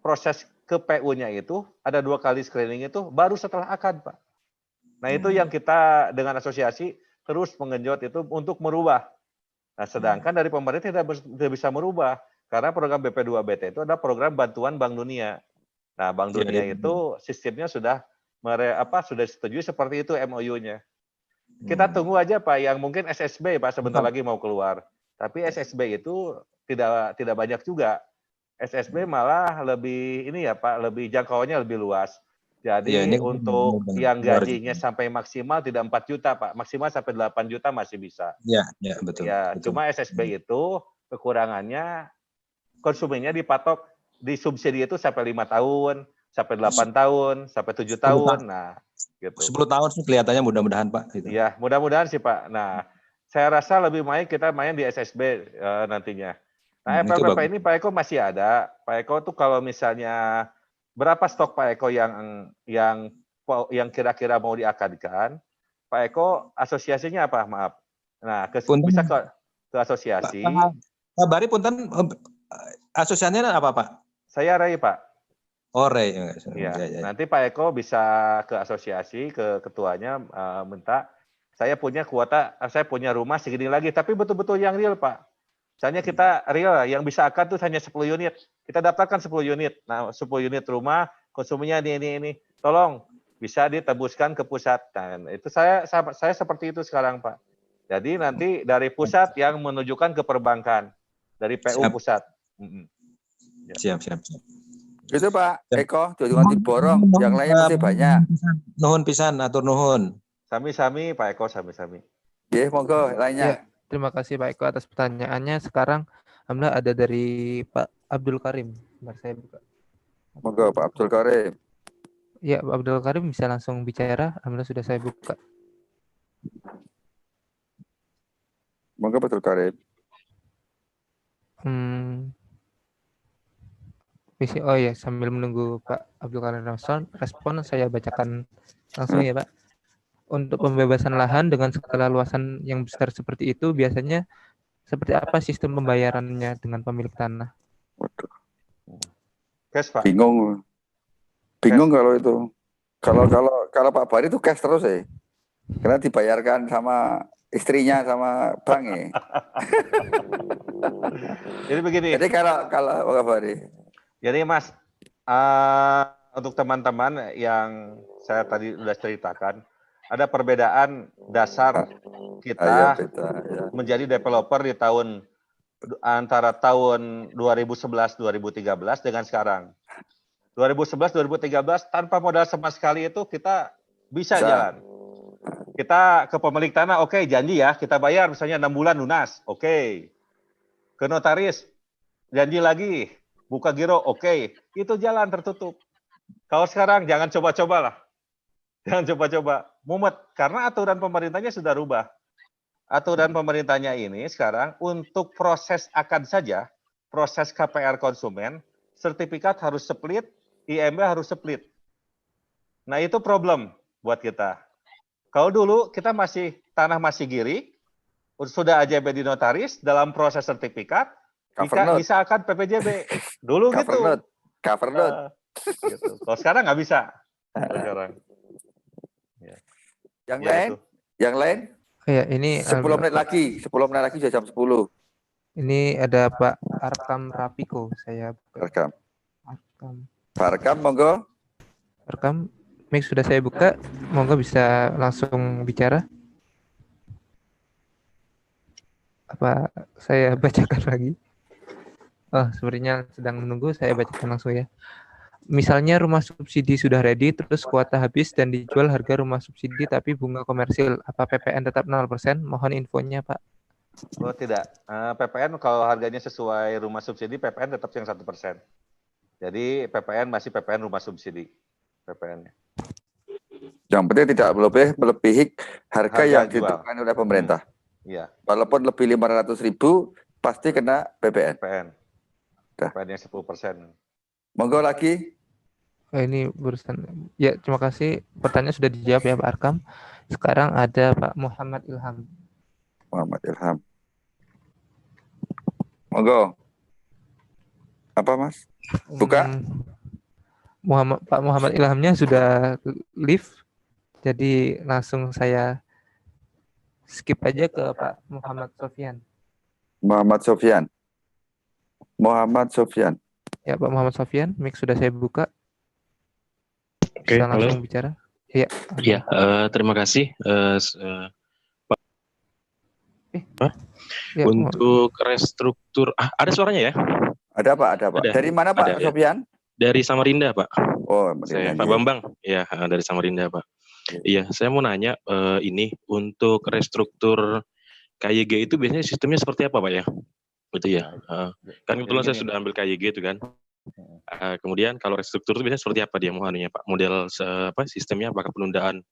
proses ke PU-nya itu ada 2 kali screening itu baru setelah akad Pak. Nah itu yang kita dengan asosiasi terus mengenjot itu untuk merubah. Nah sedangkan dari pemerintah tidak bisa merubah. Karena program BP2BT itu adalah program bantuan Bank Dunia. Nah, Bank Dunia itu sistemnya sudah disetujui seperti itu MOU-nya. Kita tunggu aja Pak, yang mungkin SSB Pak sebentar lagi mau keluar. Tapi SSB itu tidak banyak juga. SSB malah lebih ini ya Pak, lebih jangkauannya lebih luas. Jadi untuk yang gajinya sampai maksimal tidak 4 juta Pak, maksimal sampai 8 juta masih bisa. Ya, betul. Ya, cuma SSB itu kekurangannya konsumennya dipatok di subsidi itu sampai 5 tahun, sampai 8 tahun, sampai 7 tahun. Nah, gitu. 10 tahun sih kelihatannya mudah-mudahan Pak. Gitu. Ya, mudah-mudahan sih Pak. Nah, saya rasa lebih baik kita main di SSB nantinya. Nah, FLPP ini Pak Eko masih ada. Pak Eko tuh kalau misalnya berapa stok Pak Eko yang kira-kira mau diakadkan, Pak Eko asosiasinya apa? Maaf. Nah, Punten, bisa ke asosiasi. Pak Bari punten asosiasinya apa Pak? Saya Ray, Pak. Oh, Ray. Ya, Ya. nanti Pak Eko bisa ke asosiasi, ke ketuanya minta saya punya kuota, saya punya rumah segini lagi, tapi betul-betul yang real, Pak. Misalnya kita real, yang bisa akad tuh hanya 10 unit. Kita daftarkan 10 unit. Nah, 10 unit rumah, konsumennya ini. Tolong bisa ditebuskan ke pusat. Nah, itu saya seperti itu sekarang, Pak. Jadi nanti dari pusat yang menunjukkan ke perbankan, dari PU Siap. pusat. Siap. Itu Pak Eko, jangan diborong. Yang lainnya masih banyak. Nuhun pisan, atur nuhun. Sami-sami, Pak Eko, sami-sami. Ya, monggo lainnya. Ya, terima kasih Pak Eko atas pertanyaannya. Sekarang alhamdulillah ada dari Pak Abdul Karim. Bentar, saya buka. Monggo Pak Abdul Karim. Ya, Pak Abdul Karim bisa langsung bicara. Alhamdulillah sudah saya buka. Monggo Pak Abdul Karim. Oh ya, sambil menunggu Pak Abdul Karim respon, saya bacakan langsung ya Pak. Untuk pembebasan lahan dengan skala luasan yang besar seperti itu, biasanya seperti apa sistem pembayarannya dengan pemilik tanah? Waduh. Cash, Pak. Bingung kalau itu. Kalau Pak Bari itu cash terus ya. Karena dibayarkan sama istrinya sama bank ya. Jadi begini. Jadi kalau Pak Bari. Jadi Mas, untuk teman-teman yang saya tadi sudah ceritakan, ada perbedaan dasar kita menjadi developer di antara tahun 2011-2013 dengan sekarang. 2011-2013 tanpa modal sama sekali itu kita bisa jalan. Kita ke pemilik tanah, oke, janji ya, kita bayar misalnya 6 bulan lunas, oke. Ke notaris, janji lagi, buka giro, oke. Itu jalan tertutup. Kalau sekarang jangan coba-coba lah. Jangan coba-coba. Mumet, karena aturan pemerintahnya sudah rubah. Aturan pemerintahnya ini sekarang untuk proses akad saja, proses KPR konsumen, sertifikat harus split, IMB harus split. Nah itu problem buat kita. Kalau dulu kita tanah masih giri, sudah AJB di notaris, dalam proses sertifikat, bisa akad PPJB. Dulu gitu. Cover note. Gitu. Kalau sekarang nggak bisa. Sekarang. Ya. Yang lain? Ya, ini 10 menit lagi sudah jam 10. Ini ada Pak Arkam Rapiko, saya buka. Pak Arkam, monggo. Arkam, mic sudah saya buka, monggo bisa langsung bicara. Apa saya bacakan lagi? Oh, sepertinya sedang menunggu, saya bacakan langsung ya. Misalnya rumah subsidi sudah ready, terus kuota habis dan dijual harga rumah subsidi tapi bunga komersil, apa PPN tetap 0%? Mohon infonya Pak. Oh tidak, PPN kalau harganya sesuai rumah subsidi, PPN tetap yang 1%. Jadi PPN masih PPN rumah subsidi, PPN-nya. Yang penting tidak melebihi harga yang ditentukan oleh pemerintah. Iya. Walaupun lebih 500.000, pasti kena PPN. PPN yang 10%. Monggo lagi. Ini barusan. Ya, terima kasih. Pertanyaan sudah dijawab ya Pak Arkam. Sekarang ada Pak Muhammad Ilham. Monggo. Apa Mas? Buka. Pak Muhammad Ilhamnya sudah live. Jadi langsung saya skip aja ke Pak Muhammad Sofyan. Muhammad Sofyan. Ya Pak Muhammad Sofyan, mic sudah saya buka. Oke, bisa langsung bicara. Iya. Ya, terima kasih Pak. Ya, untuk restruktur, ada suaranya ya? Ada Pak. Dari mana Pak Sofyan? Dari Samarinda Pak. Oh, Pak Bambang. Ya, dari Samarinda Pak. Iya, saya mau nanya ini untuk restruktur KYG itu biasanya sistemnya seperti apa Pak ya? Gitu ya. Kan kebetulan saya sudah ambil KYG itu kan. Kemudian kalau restruktur itu biasanya seperti apa dia mohonnya Pak? Model sistemnya apakah penundaan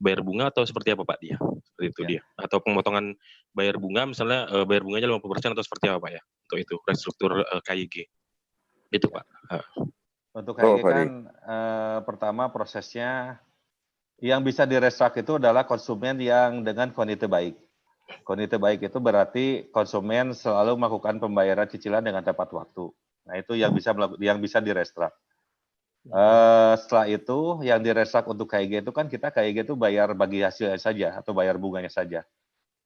bayar bunga atau seperti apa Pak dia? Seperti itu dia. Atau pemotongan bayar bunga misalnya bayar bunganya 50% atau seperti apa Pak ya? Untuk itu restruktur KYG. Itu Pak. Untuk KYG kan pertama prosesnya yang bisa direstruct itu adalah konsumen yang dengan kondisi baik. Kondisi baik itu berarti konsumen selalu melakukan pembayaran cicilan dengan tepat waktu. Nah, itu yang bisa direstruct. Setelah itu yang direstruct untuk KIG itu kan kita KIG itu bayar bagi hasilnya saja atau bayar bunganya saja.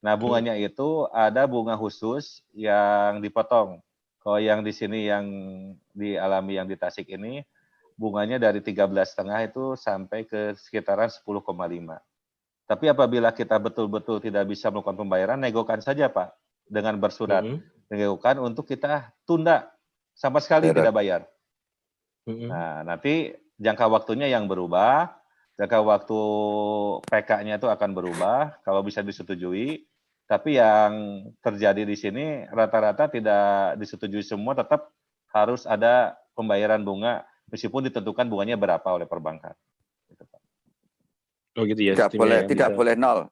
Nah, bunganya itu ada bunga khusus yang dipotong. Kalau yang di sini yang dialami yang di Tasik ini bunganya dari 13,5 itu sampai ke sekitaran 10,5. Tapi apabila kita betul-betul tidak bisa melakukan pembayaran, negokan saja Pak dengan bersurat. Negokan untuk kita tunda sama sekali tidak bayar. Nah, nanti jangka waktunya yang berubah, jangka waktu PK-nya itu akan berubah kalau bisa disetujui. Tapi yang terjadi di sini rata-rata tidak disetujui semua, tetap harus ada pembayaran bunga meskipun ditentukan bunganya berapa oleh perbankan. Gitu, Pak. Oh gitu ya. Tidak boleh nol.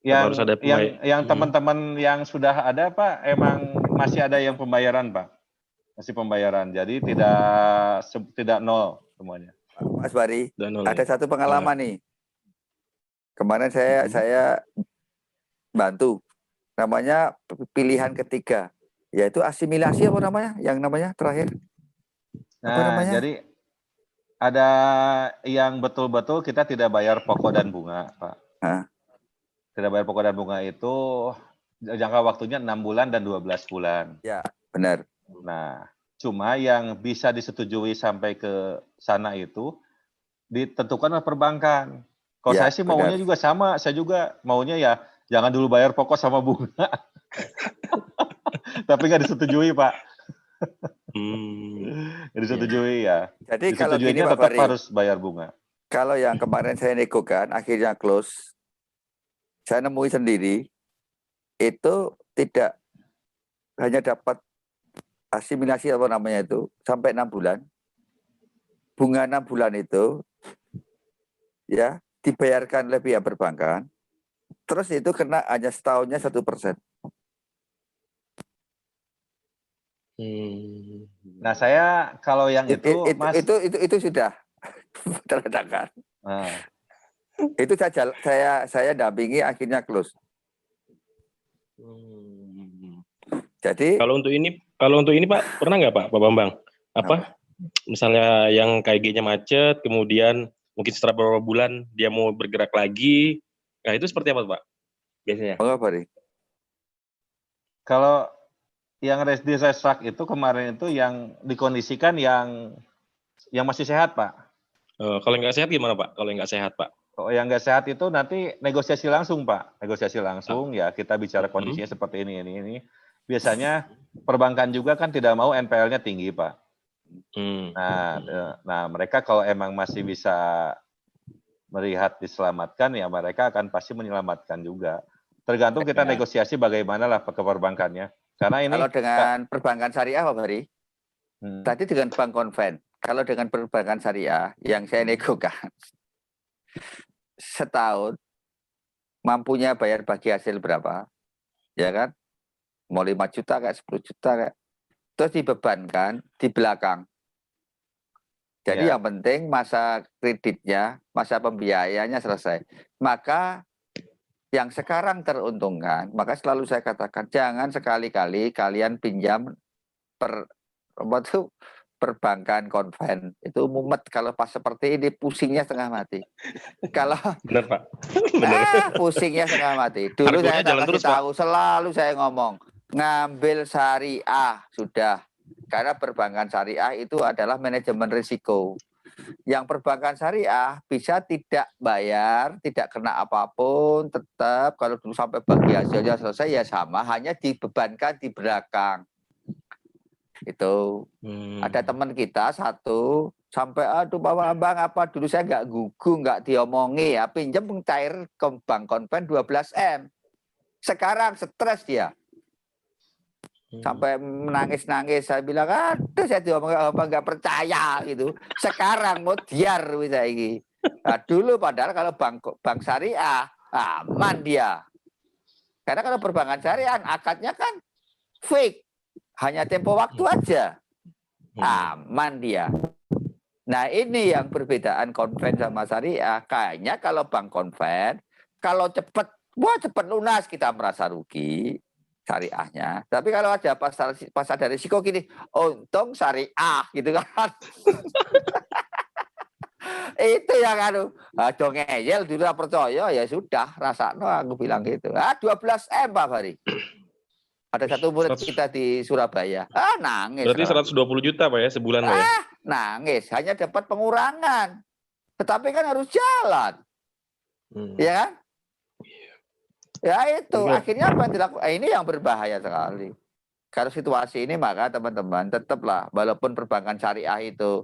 Yang teman-teman yang sudah ada Pak, emang masih ada yang pembayaran Pak. Masih pembayaran, jadi tidak nol semuanya. Mas Bari, ada satu pengalaman nih. Kemarin saya bantu, namanya pilihan ketiga, yaitu asimilasi apa namanya? Yang namanya terakhir. Apa namanya? Jadi ada yang betul-betul kita tidak bayar pokok dan bunga, Pak. Tidak bayar pokok dan bunga itu jangka waktunya 6 bulan dan 12 bulan. Ya, benar. Nah, cuma yang bisa disetujui sampai ke sana itu ditentukan oleh perbankan. Kalau ya, saya sih maunya juga sama, saya juga maunya ya jangan dulu bayar pokok sama bunga. Tapi nggak disetujui, Pak. Nggak disetujui ya. Jadi kalau gini Pak tetap Fahri, harus bayar bunga. Kalau yang kemarin saya negokan, akhirnya close, saya nemui sendiri, itu tidak hanya dapat asimilasi apa namanya itu sampai 6 bulan. Bunga 6 bulan itu ya dibayarkan oleh pihak perbankan. Terus itu kena hanya setahunnya 1%. Nah, saya kalau yang itu sudah terletakkan. Itu saya dampingi akhirnya close. Jadi kalau untuk ini Pak pernah nggak Pak Bambang misalnya yang KIG-nya macet kemudian mungkin setelah beberapa bulan dia mau bergerak lagi, nah itu seperti apa Pak biasanya? Kalau yang restruct itu kemarin itu yang dikondisikan yang masih sehat Pak. Kalau nggak sehat gimana Pak? Kalau nggak sehat Pak? Kalau yang nggak sehat itu nanti negosiasi langsung Pak, negosiasi langsung ya kita bicara kondisinya seperti ini. Biasanya perbankan juga kan tidak mau NPL-nya tinggi Pak. Nah mereka kalau emang masih bisa melihat diselamatkan ya mereka akan pasti menyelamatkan juga. Tergantung kita negosiasi bagaimana lah ke perbankannya. Karena ini kalau dengan perbankan syariah Pak Bari, tadi dengan bank konven, kalau dengan perbankan syariah yang saya negokan setahun mampunya bayar bagi hasil berapa, ya kan? Mau 5 juta kayak 10 juta kayak, terus dibebankan di belakang. Jadi yang penting masa kreditnya, masa pembiayaannya selesai. Maka yang sekarang teruntungkan, maka selalu saya katakan jangan sekali-kali kalian pinjam perbankan konven. Itu mumet kalau pas seperti ini pusingnya setengah mati. Kalau benar Pak. Benar. Pusingnya setengah mati. Dulu saya kasih tahu, selalu saya ngomong ngambil syariah sudah. Karena perbankan syariah itu adalah manajemen risiko. Yang perbankan syariah bisa tidak bayar, tidak kena apapun, tetap kalau dulu sampai bagi hasilnya selesai ya sama, hanya dibebankan di belakang. Itu ada teman kita satu sampai aduh Pak Bambang apa dulu saya nggak gugu, nggak diomongi ya, pinjam cair ke bank konven 12M. Sekarang stres dia. Sampai menangis-nangis, saya bilang aduh saya diomongin apa nggak percaya gitu. Sekarang mau diar bisa ini. Nah, dulu padahal kalau bank syariah aman dia. Karena kalau perbankan syariah akadnya kan fake, hanya tempo waktu aja. Aman dia. Nah ini yang perbedaan konven sama syariah. Kayaknya kalau bank konven, kalau cepat wah cepat lunas, kita merasa rugi syariahnya. Tapi kalau ada pas ada risiko gini, untung syariah gitu kan. Itu yang dong ngeyel dulu percaya ya sudah, rasakno aku bilang gitu. 12 M Pak Bari. Ada satu murid kita di Surabaya. Nangis. Berarti 120 juta Pak ya sebulan Pak ya? Nangis, hanya dapat pengurangan. Tetapi kan harus jalan. Ya kan? Ya itu, akhirnya apa yang dilakukan? Ini yang berbahaya sekali. Kalau situasi ini maka teman-teman tetaplah, walaupun perbankan syariah itu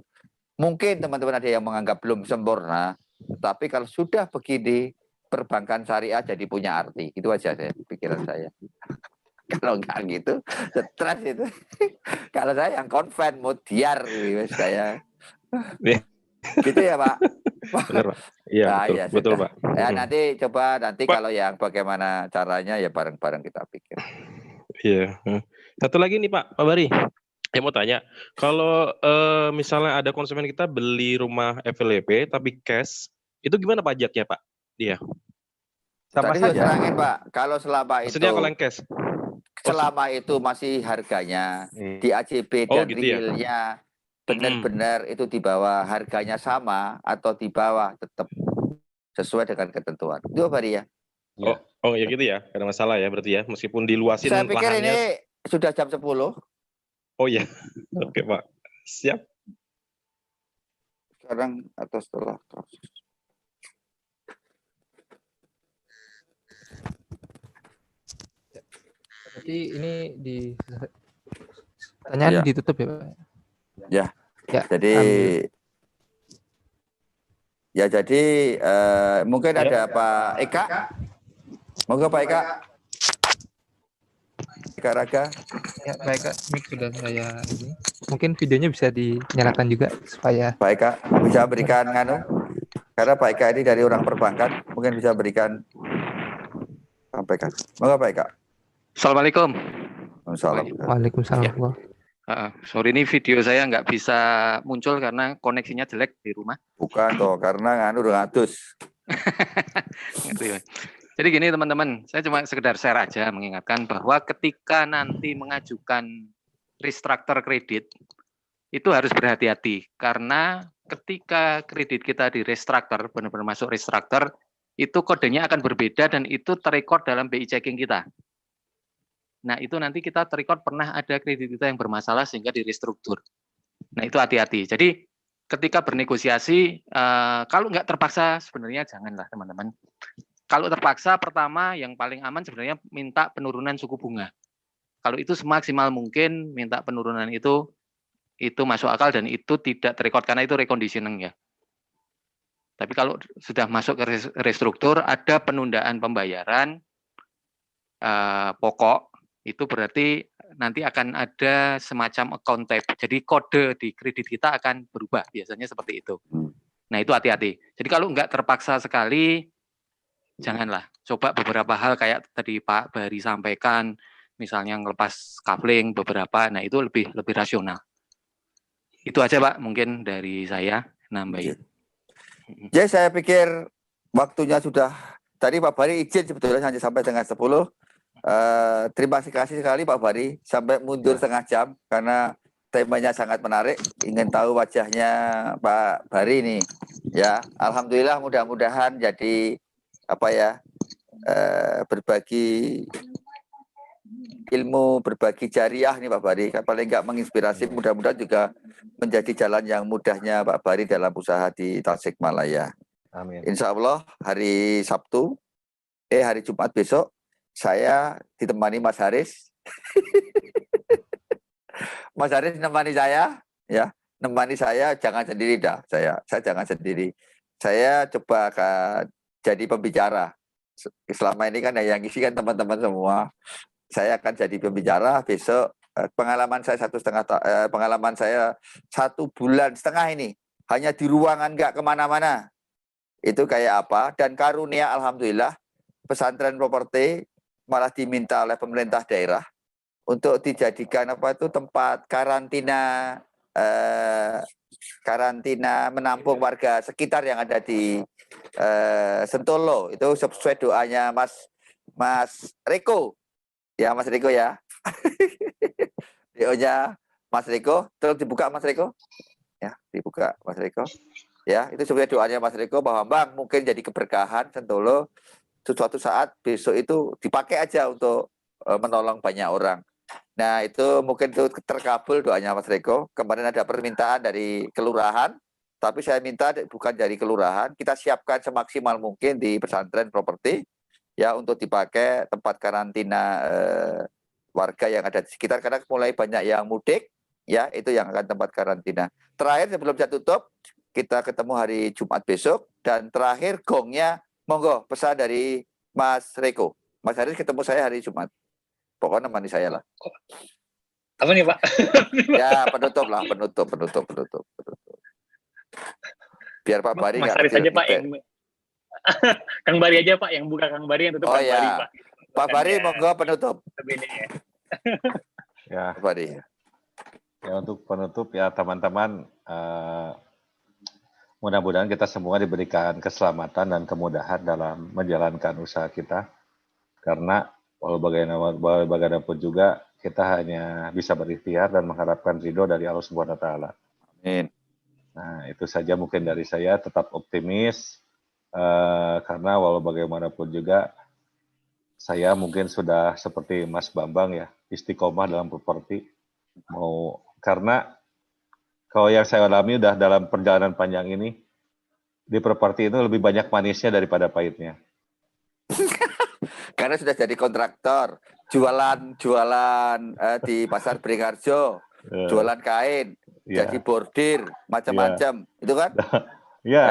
mungkin teman-teman ada yang menganggap belum sempurna, tapi kalau sudah begini, perbankan syariah jadi punya arti. Itu aja pikiran saya. Kalau enggak gitu, stres itu. Kalau saya yang konven, mutiar saya. Gitu ya Pak. Benar Pak. Iya betul, ya, betul Pak. Ya nanti coba Pak, kalau yang bagaimana caranya ya bareng-bareng kita pikir. Iya. Satu lagi nih Pak Bari. Saya mau tanya, kalau misalnya ada konsumen kita beli rumah FLP tapi cash, itu gimana pajaknya Pak? Dia. Tadi saya terangin Pak, kalau selama maksudnya itu kalau yang cash. Selama itu masih harganya di AJB dan gitu realnya benar-benar itu di bawah harganya sama atau di bawah tetap sesuai dengan ketentuan. Itu Bari ya. Oh ya gitu ya, ada masalah ya berarti ya, meskipun diluasin lahannya. Saya pikir ini sudah jam 10. Oh iya, oke Pak, siap. Sekarang atau setelah proses. Berarti ini pertanyaan ditutup ya Pak? Ya. Jadi mungkin ada Pak Eka. Moga Pak Eka. Eka Raga. Ya Pak Eka, mic sudah saya ini. Mungkin videonya bisa dinyalakan juga supaya Pak Eka bisa berikan karena Pak Eka ini dari orang perbankan, mungkin bisa berikan sampaikan. Moga Pak Eka. Assalamualaikum. Waalaikumsalam. Sorry ini video saya nggak bisa muncul karena koneksinya jelek di rumah. Bukan toh, karena udah ngatus. Jadi gini teman-teman, saya cuma sekedar share aja mengingatkan bahwa ketika nanti mengajukan restructure kredit, itu harus berhati-hati. Karena ketika kredit kita di restructure, benar-benar masuk restructure, itu kodenya akan berbeda dan itu terekod dalam BI checking kita. Nah, itu nanti kita terrecord pernah ada kredit kita yang bermasalah sehingga direstruktur. Nah, itu hati-hati. Jadi, ketika bernegosiasi, kalau nggak terpaksa, sebenarnya janganlah teman-teman. Kalau terpaksa, pertama yang paling aman sebenarnya minta penurunan suku bunga. Kalau itu semaksimal mungkin, minta penurunan itu masuk akal dan itu tidak terrecord, karena itu reconditioning ya. Tapi kalau sudah masuk ke restruktur, ada penundaan pembayaran pokok, itu berarti nanti akan ada semacam account tab. Jadi kode di kredit kita akan berubah, biasanya seperti itu. Nah itu hati-hati. Jadi kalau nggak terpaksa sekali, janganlah. Coba beberapa hal kayak tadi Pak Bari sampaikan, misalnya ngelepas kafling beberapa, nah itu lebih rasional. Itu aja Pak, mungkin dari saya nambahin. Jadi saya pikir waktunya sudah, tadi Pak Bari izin sebetulnya hanya sampai dengan 10. Terima kasih sekali Pak Bari, sampai mundur setengah jam karena temanya sangat menarik. Ingin tahu wajahnya Pak Bari ini, ya. Alhamdulillah, mudah-mudahan jadi berbagi ilmu, berbagi jariah nih Pak Bari. Paling nggak menginspirasi, mudah-mudahan juga menjadi jalan yang mudahnya Pak Bari dalam usaha di Tasikmalaya. Amin. Insya Allah hari Sabtu, hari Jumat besok, saya ditemani Mas Haris. Mas Haris nemani saya, ya, nemani saya, jangan sendiri dah. Saya jangan sendiri. Saya coba jadi pembicara. Selama ini kan yang ngisi kan teman-teman semua. Saya akan jadi pembicara besok. Pengalaman saya 1,5 pengalaman saya 1,5 bulan ini hanya di ruangan, nggak kemana-mana. Itu kayak apa? Dan karunia alhamdulillah pesantren properti malah diminta oleh pemerintah daerah untuk dijadikan tempat karantina menampung warga sekitar yang ada di Sentolo. Itu sesuai doanya Mas Mas Riko. Ya, Mas Riko ya. DO-nya Mas Riko, terus dibuka Mas Riko. Ya, dibuka Mas Riko. Ya, itu sebenarnya doanya Mas Riko bahwa Bang mungkin jadi keberkahan Sentolo suatu saat besok itu dipakai aja untuk menolong banyak orang. Nah, itu mungkin itu terkabul doanya Mas Riko. Kemarin ada permintaan dari kelurahan, tapi saya minta bukan dari kelurahan, kita siapkan semaksimal mungkin di pesantren properti ya untuk dipakai tempat karantina warga yang ada di sekitar karena mulai banyak yang mudik ya, itu yang akan tempat karantina. Terakhir sebelum saya tutup, kita ketemu hari Jumat besok dan terakhir gongnya monggo pesan dari Mas Riko. Mas Haris ketemu saya hari Jumat. Pokoknya nemani saya lah. Apa nih Pak? Ya penutup lah, penutup. Biar Pak Bari Mas Haris aja Pak yang Kang Bari aja Pak yang buka, Kang Bari yang tutup. Oh Kang ya, Bari, Pak. Pak Bari monggo penutup. Ya. Pak Bari. Ya untuk penutup ya teman-teman, mudah-mudahan kita semua diberikan keselamatan dan kemudahan dalam menjalankan usaha kita. Karena walau bagaimanapun juga kita hanya bisa berikhtiar dan mengharapkan ridho dari Allah Subhanahu wa taala. Amin. Nah, itu saja mungkin dari saya, tetap optimis karena walau bagaimanapun juga saya mungkin sudah seperti Mas Bambang ya, istiqomah dalam properti. Karena kalau yang saya alami udah dalam perjalanan panjang ini, di properti itu lebih banyak manisnya daripada pahitnya. Karena sudah jadi kontraktor, jualan di pasar Beringharjo, jualan kain, jadi bordir, macam-macam, itu kan? Iya.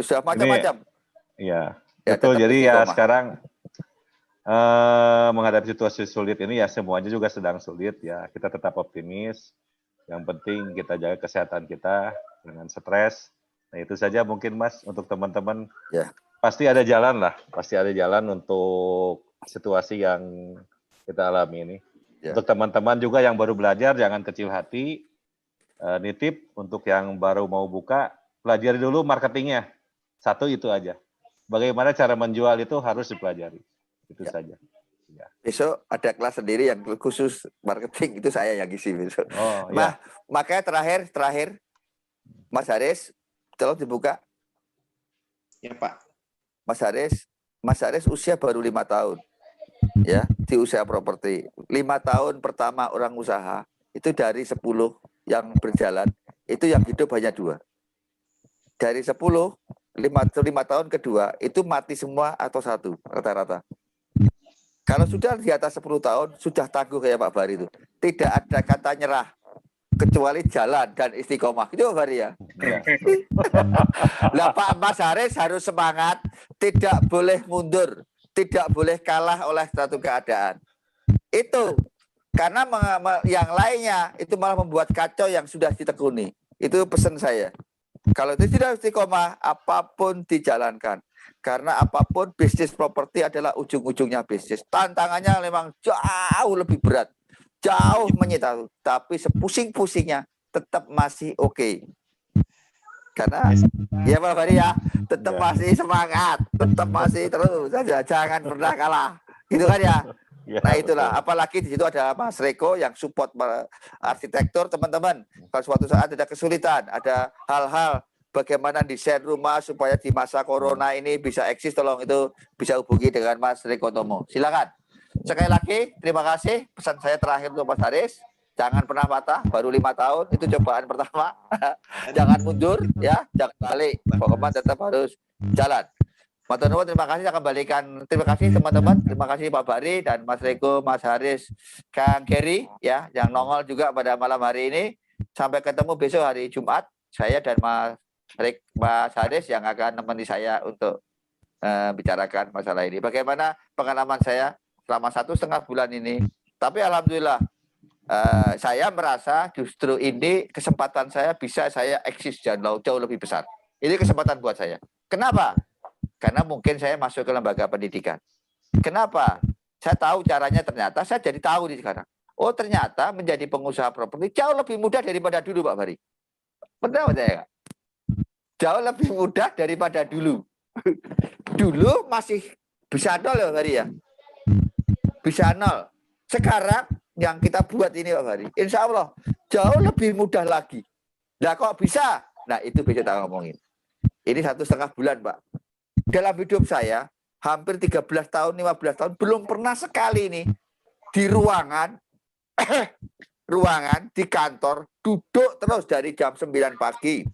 Sudah macam-macam. Iya, betul. Jadi ya sekarang menghadapi situasi sulit ini ya semuanya juga sedang sulit ya. Kita tetap optimis. Yang penting kita jaga kesehatan kita dengan stres. Nah itu saja mungkin Mas untuk teman-teman. Ya. Pasti ada jalan lah. Pasti ada jalan untuk situasi yang kita alami ini. Ya. Untuk teman-teman juga yang baru belajar jangan kecil hati. Nitip untuk yang baru mau buka, pelajari dulu marketingnya. Satu itu aja. Bagaimana cara menjual itu harus dipelajari. Itu saja. Ya. Besok ada kelas sendiri yang khusus marketing, itu saya yang isi besok. Oh, ya. Makanya terakhir Mas Haris, tolong dibuka. Ya Pak. Mas Haris usia baru 5 tahun. Ya, di usaha properti. 5 tahun pertama orang usaha, itu dari 10 yang berjalan, itu yang hidup hanya 2. Dari 10, 5 tahun kedua, itu mati semua atau 1, rata-rata. Kalau sudah di atas 10 tahun, sudah tangguh kayak Pak Bari itu. Tidak ada kata nyerah, kecuali jalan dan istiqomah. Itu Pak Bari ya. Nah Pak Mas Haris harus semangat, tidak boleh mundur, tidak boleh kalah oleh satu keadaan. Itu, karena yang lainnya, itu malah membuat kacau yang sudah ditekuni. Itu pesan saya. Kalau itu tidak istiqomah, apapun dijalankan. Karena apapun bisnis properti adalah ujung-ujungnya bisnis. Tantangannya memang jauh lebih berat. Jauh menyita. Tapi sepusing-pusingnya tetap masih oke. Karena, ya Pak Bari ya, tetap masih semangat. Tetap masih terus saja. Jangan pernah kalah. Gitu kan ya? Nah itulah, apalagi di situ ada Mas Riko yang support arsitektur teman-teman. Kalau suatu saat ada kesulitan, ada hal-hal bagaimana desain rumah supaya di masa corona ini bisa eksis, tolong itu bisa hubungi dengan Mas Riko Tomo. Silakan. Sekali lagi, terima kasih. Pesan saya terakhir untuk Mas Haris, jangan pernah patah, baru 5 tahun, itu cobaan pertama. Jangan mundur, ya, jangan balik. Pokoknya tetap harus jalan. Teman-teman, terima kasih, saya kembalikan. Terima kasih teman-teman, terima kasih Pak Bari dan Mas Riko, Mas Haris, Kang Geri, ya, yang nongol juga pada malam hari ini. Sampai ketemu besok hari Jumat. Saya dan Mas Haris yang akan menemani saya untuk bicarakan masalah ini. Bagaimana pengalaman saya selama 1,5 bulan ini? Tapi alhamdulillah, saya merasa justru ini kesempatan saya bisa saya eksis jauh lebih besar. Ini kesempatan buat saya. Kenapa? Karena mungkin saya masuk ke lembaga pendidikan. Kenapa? Saya tahu caranya, ternyata saya jadi tahu di sekarang. Oh ternyata menjadi pengusaha properti jauh lebih mudah daripada dulu Pak Bari. Benar saya nggak? Jauh lebih mudah daripada dulu. Dulu masih bisa nol ya Pak Bari ya. bisa 0. Sekarang yang kita buat ini Pak Bari, insya Allah jauh lebih mudah lagi. Nah kok bisa? Nah itu bisa kita ngomongin. Ini 1,5 bulan Pak. Dalam hidup saya, hampir 13 tahun, 15 tahun, belum pernah sekali nih di ruangan, di kantor, duduk terus dari jam 9 pagi,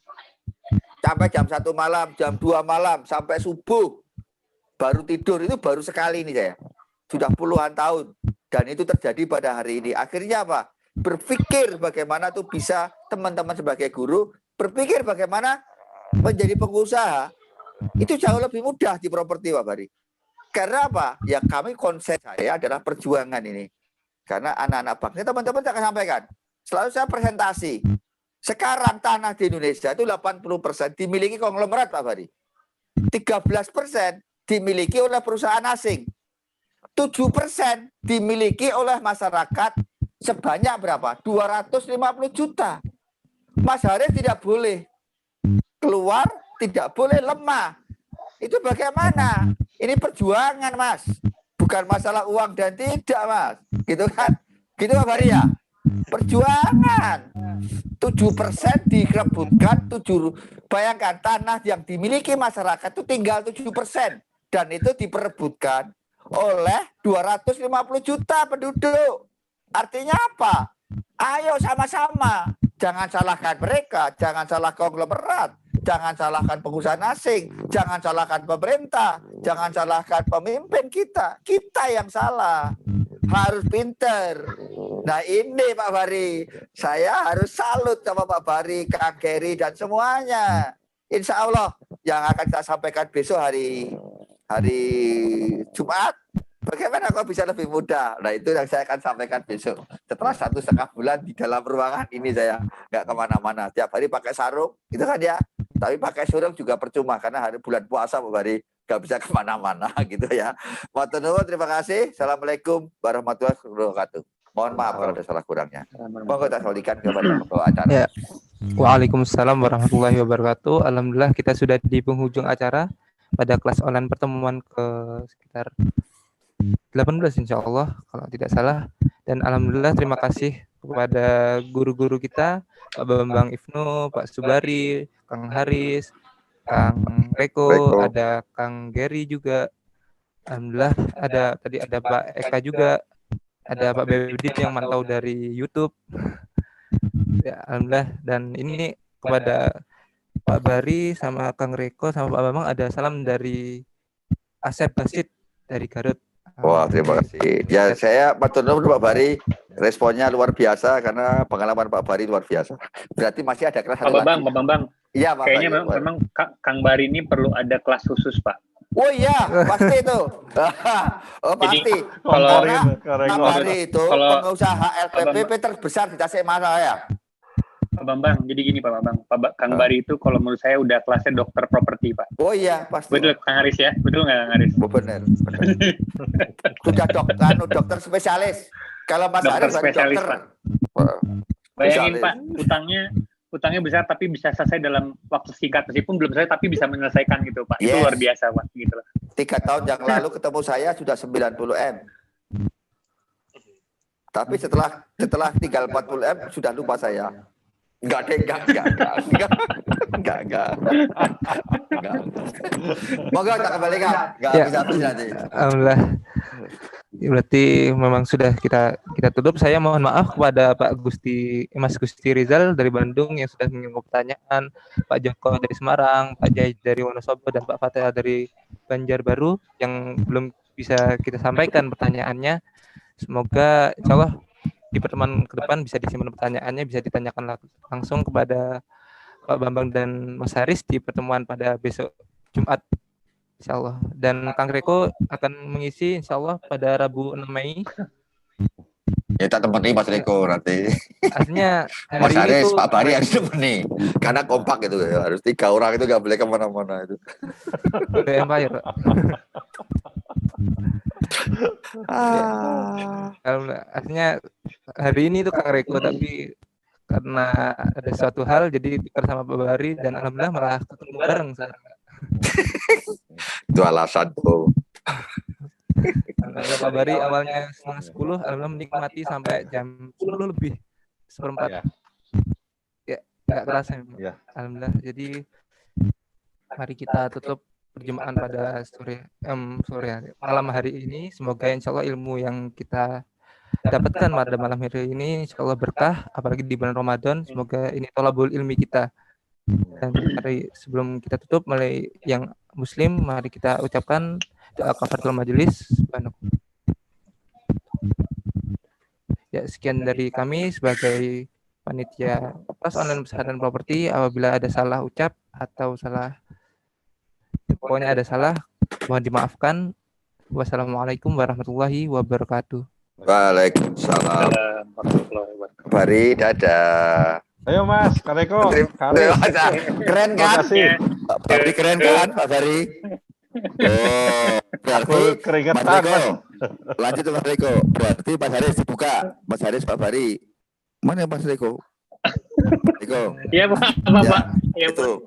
sampai jam 1 malam, jam 2 malam, sampai subuh. Baru tidur, itu baru sekali ini saya. Sudah puluhan tahun. Dan itu terjadi pada hari ini. Akhirnya apa? Berpikir bagaimana tuh bisa teman-teman sebagai guru, berpikir bagaimana menjadi pengusaha. Itu jauh lebih mudah di properti Pak Bari. Karena apa? Ya kami konsep saya adalah perjuangan ini. Karena anak-anak bangsa, teman-teman saya akan sampaikan. Selalu saya presentasi. Sekarang tanah di Indonesia itu 80% dimiliki konglomerat Pak Bari. 13% dimiliki oleh perusahaan asing. 7% dimiliki oleh masyarakat sebanyak berapa? 250 juta. Mas Haris tidak boleh keluar, tidak boleh lemah. Itu bagaimana? Ini perjuangan, Mas. Bukan masalah uang dan tidak, Mas. Gitu kan? Gitu Pak Bari ya? Perjuangan. 7% direbutkan, bayangkan tanah yang dimiliki masyarakat itu tinggal 7%. Dan itu diperebutkan oleh 250 juta penduduk. Artinya apa? Ayo sama-sama. Jangan salahkan mereka, jangan salahkan konglomerat, jangan salahkan pengusaha asing, jangan salahkan pemerintah, jangan salahkan pemimpin kita. Kita yang salah. Harus pinter. Nah ini Pak Bari, saya harus salut sama Pak Bari, Kang Geri dan semuanya. Insya Allah yang akan kita sampaikan besok hari Jumat, bagaimana kok bisa lebih mudah? Nah itu yang saya akan sampaikan besok. Setelah 1,5 bulan di dalam ruangan ini saya nggak kemana-mana. Tiap hari pakai sarung, itu kan ya. Tapi pakai sarung juga percuma karena hari bulan puasa Pak Bari nggak bisa kemana-mana gitu ya. Matur nuwun, terima kasih. Assalamualaikum warahmatullahi wabarakatuh. Mohon maaf kalau ada salah kurangnya. Mohon kita sampaikan kepada pembawa acara. Ya. Waalaikumsalam warahmatullahi wabarakatuh. Alhamdulillah kita sudah di penghujung acara pada kelas online pertemuan ke sekitar 18 insya Allah kalau tidak salah. Dan alhamdulillah terima kasih kepada guru-guru kita, Pak Bambang Ibnu, Pak Subari, Kang Haris, Kang Reko, ada Kang Geri juga. Alhamdulillah ada Pak Eka juga, ada Pak Bebdit yang mantau dari YouTube. Ya, alhamdulillah. Dan ini kepada Pak Bari sama Kang Reko sama Pak Bambang ada salam dari Asep Basit dari Garut. Wah, terima kasih. Ya, saya matur nuwun Pak Bari, responnya luar biasa karena pengalaman Pak Bari luar biasa. Berarti masih ada kelas Pak Bambang, Pak Bambang. Iya, Pak. Kayaknya memang Kang Bari ini perlu ada kelas khusus, Pak. Oh iya, pasti itu. Oh, pasti. Kalau Pak Bari itu pengusaha LPPP terbesar di Tasikmalaya. Pak Bambang, jadi gini Pak Bambang, Kang Bari itu kalau menurut saya udah kelasnya dokter properti Pak. Oh iya, pasti. Betul Kang Haris ya, betul nggak Kang Haris? Oh, benar. Sudah dokter spesialis. Kalau Mas Haris spesialis dokter. Pak. Bayangin Pak, utangnya besar tapi bisa selesai dalam waktu singkat, meskipun belum selesai tapi bisa menyelesaikan gitu Pak. Itu luar biasa Pak, gitu loh. 3 tahun yang lalu ketemu saya sudah 90 M. Tapi setelah tinggal 40 M sudah lupa saya. Enggak. Moga tak kembalikan. Enggak bisa nanti. Alhamdulillah. Berarti memang sudah kita tutup. Saya mohon maaf kepada Mas Gusti Rizal dari Bandung yang sudah mengirim pertanyaan, Pak Joko dari Semarang, Pak Jai dari Wonosobo dan Pak Fatih dari Banjarbaru yang belum bisa kita sampaikan pertanyaannya. Semoga insya Allah di pertemuan ke depan bisa disimpan pertanyaannya, bisa ditanyakan langsung kepada Pak Bambang dan Mas Haris di pertemuan pada besok Jumat insya Allah. Dan Kang Reko akan mengisi insya Allah pada Rabu 6 Mei. Ya tak temani Mas Reko nanti. Artinya Mas Haris, Pak Bari harus temani. Karena kompak itu ya. Harus 3 orang itu nggak boleh kemana-mana itu. Udah Empire. Artinya hari ini itu Kang Reko, tapi karena ada suatu hal jadi bersama Pak Bari dan alhamdulillah malah ketemu bareng sekarang. Itu alasan tuh. Alhamdulillah Pak Bari awalnya setengah 10, alhamdulillah menikmati sampai jam 10 lebih seperempat. Ya. Ya, nggak kerasa. Ya. Alhamdulillah. Jadi mari kita tutup perjumpaan pada malam hari ini. Semoga insya Allah ilmu yang kita dapatkan pada malam hari ini insya Allah berkah, apalagi di bulan Ramadan. Semoga ini tolabul ilmi kita. Dan mari sebelum kita tutup, mulai yang Muslim, mari kita ucapkan doa kafaratul majelis. Ya, sekian dari kami sebagai panitia kelas online usaha dan properti. Apabila ada salah ucap atau salah, pokoknya ada salah, mohon dimaafkan. Wassalamualaikum warahmatullahi wabarakatuh. Waalaikumsalam. Bari, dadah. Ayo Mas, Kareko. Keren kan? Pak Bari keren kan, Pak Bari? Oh, berarti keringetan, Mas Riko. Mas. Lanjut Mas Riko. Berarti Mas Haris dibuka. Mas Haris, Pak Bari. Mana Mas Riko? Riko. Iya Pak. Ya, itu.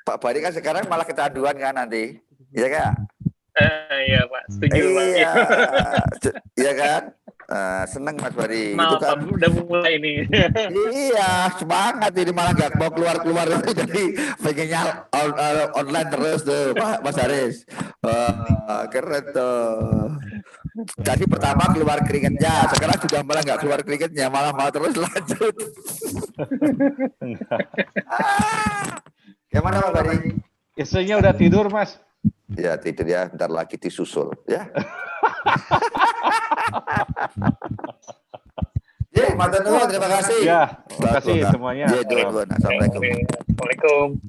Pak Bari kan sekarang malah kecanduan kan nanti. Iya Kak? Iya Pak, setuju Pak. Iya kan? Seneng Mas Bari. Maaf, Itu kan. udah mulai ini. Iya, semangat ini malah nggak mau keluar itu jadi pengennya online terus tuh Pak Mas Haris. Keren tuh. Jadi pertama keluar keringetnya, sekarang sudah malah nggak keluar keringetnya, malah mau terus lanjut. Gimana Pak Bari? Istrinya udah tidur Mas. Ya tidur ya, bentar lagi disusul ya. Ya, matur nuwun, terima kasih. Ya, terima kasih semuanya. Ya, Assalamualaikum. Waalaikumsalam.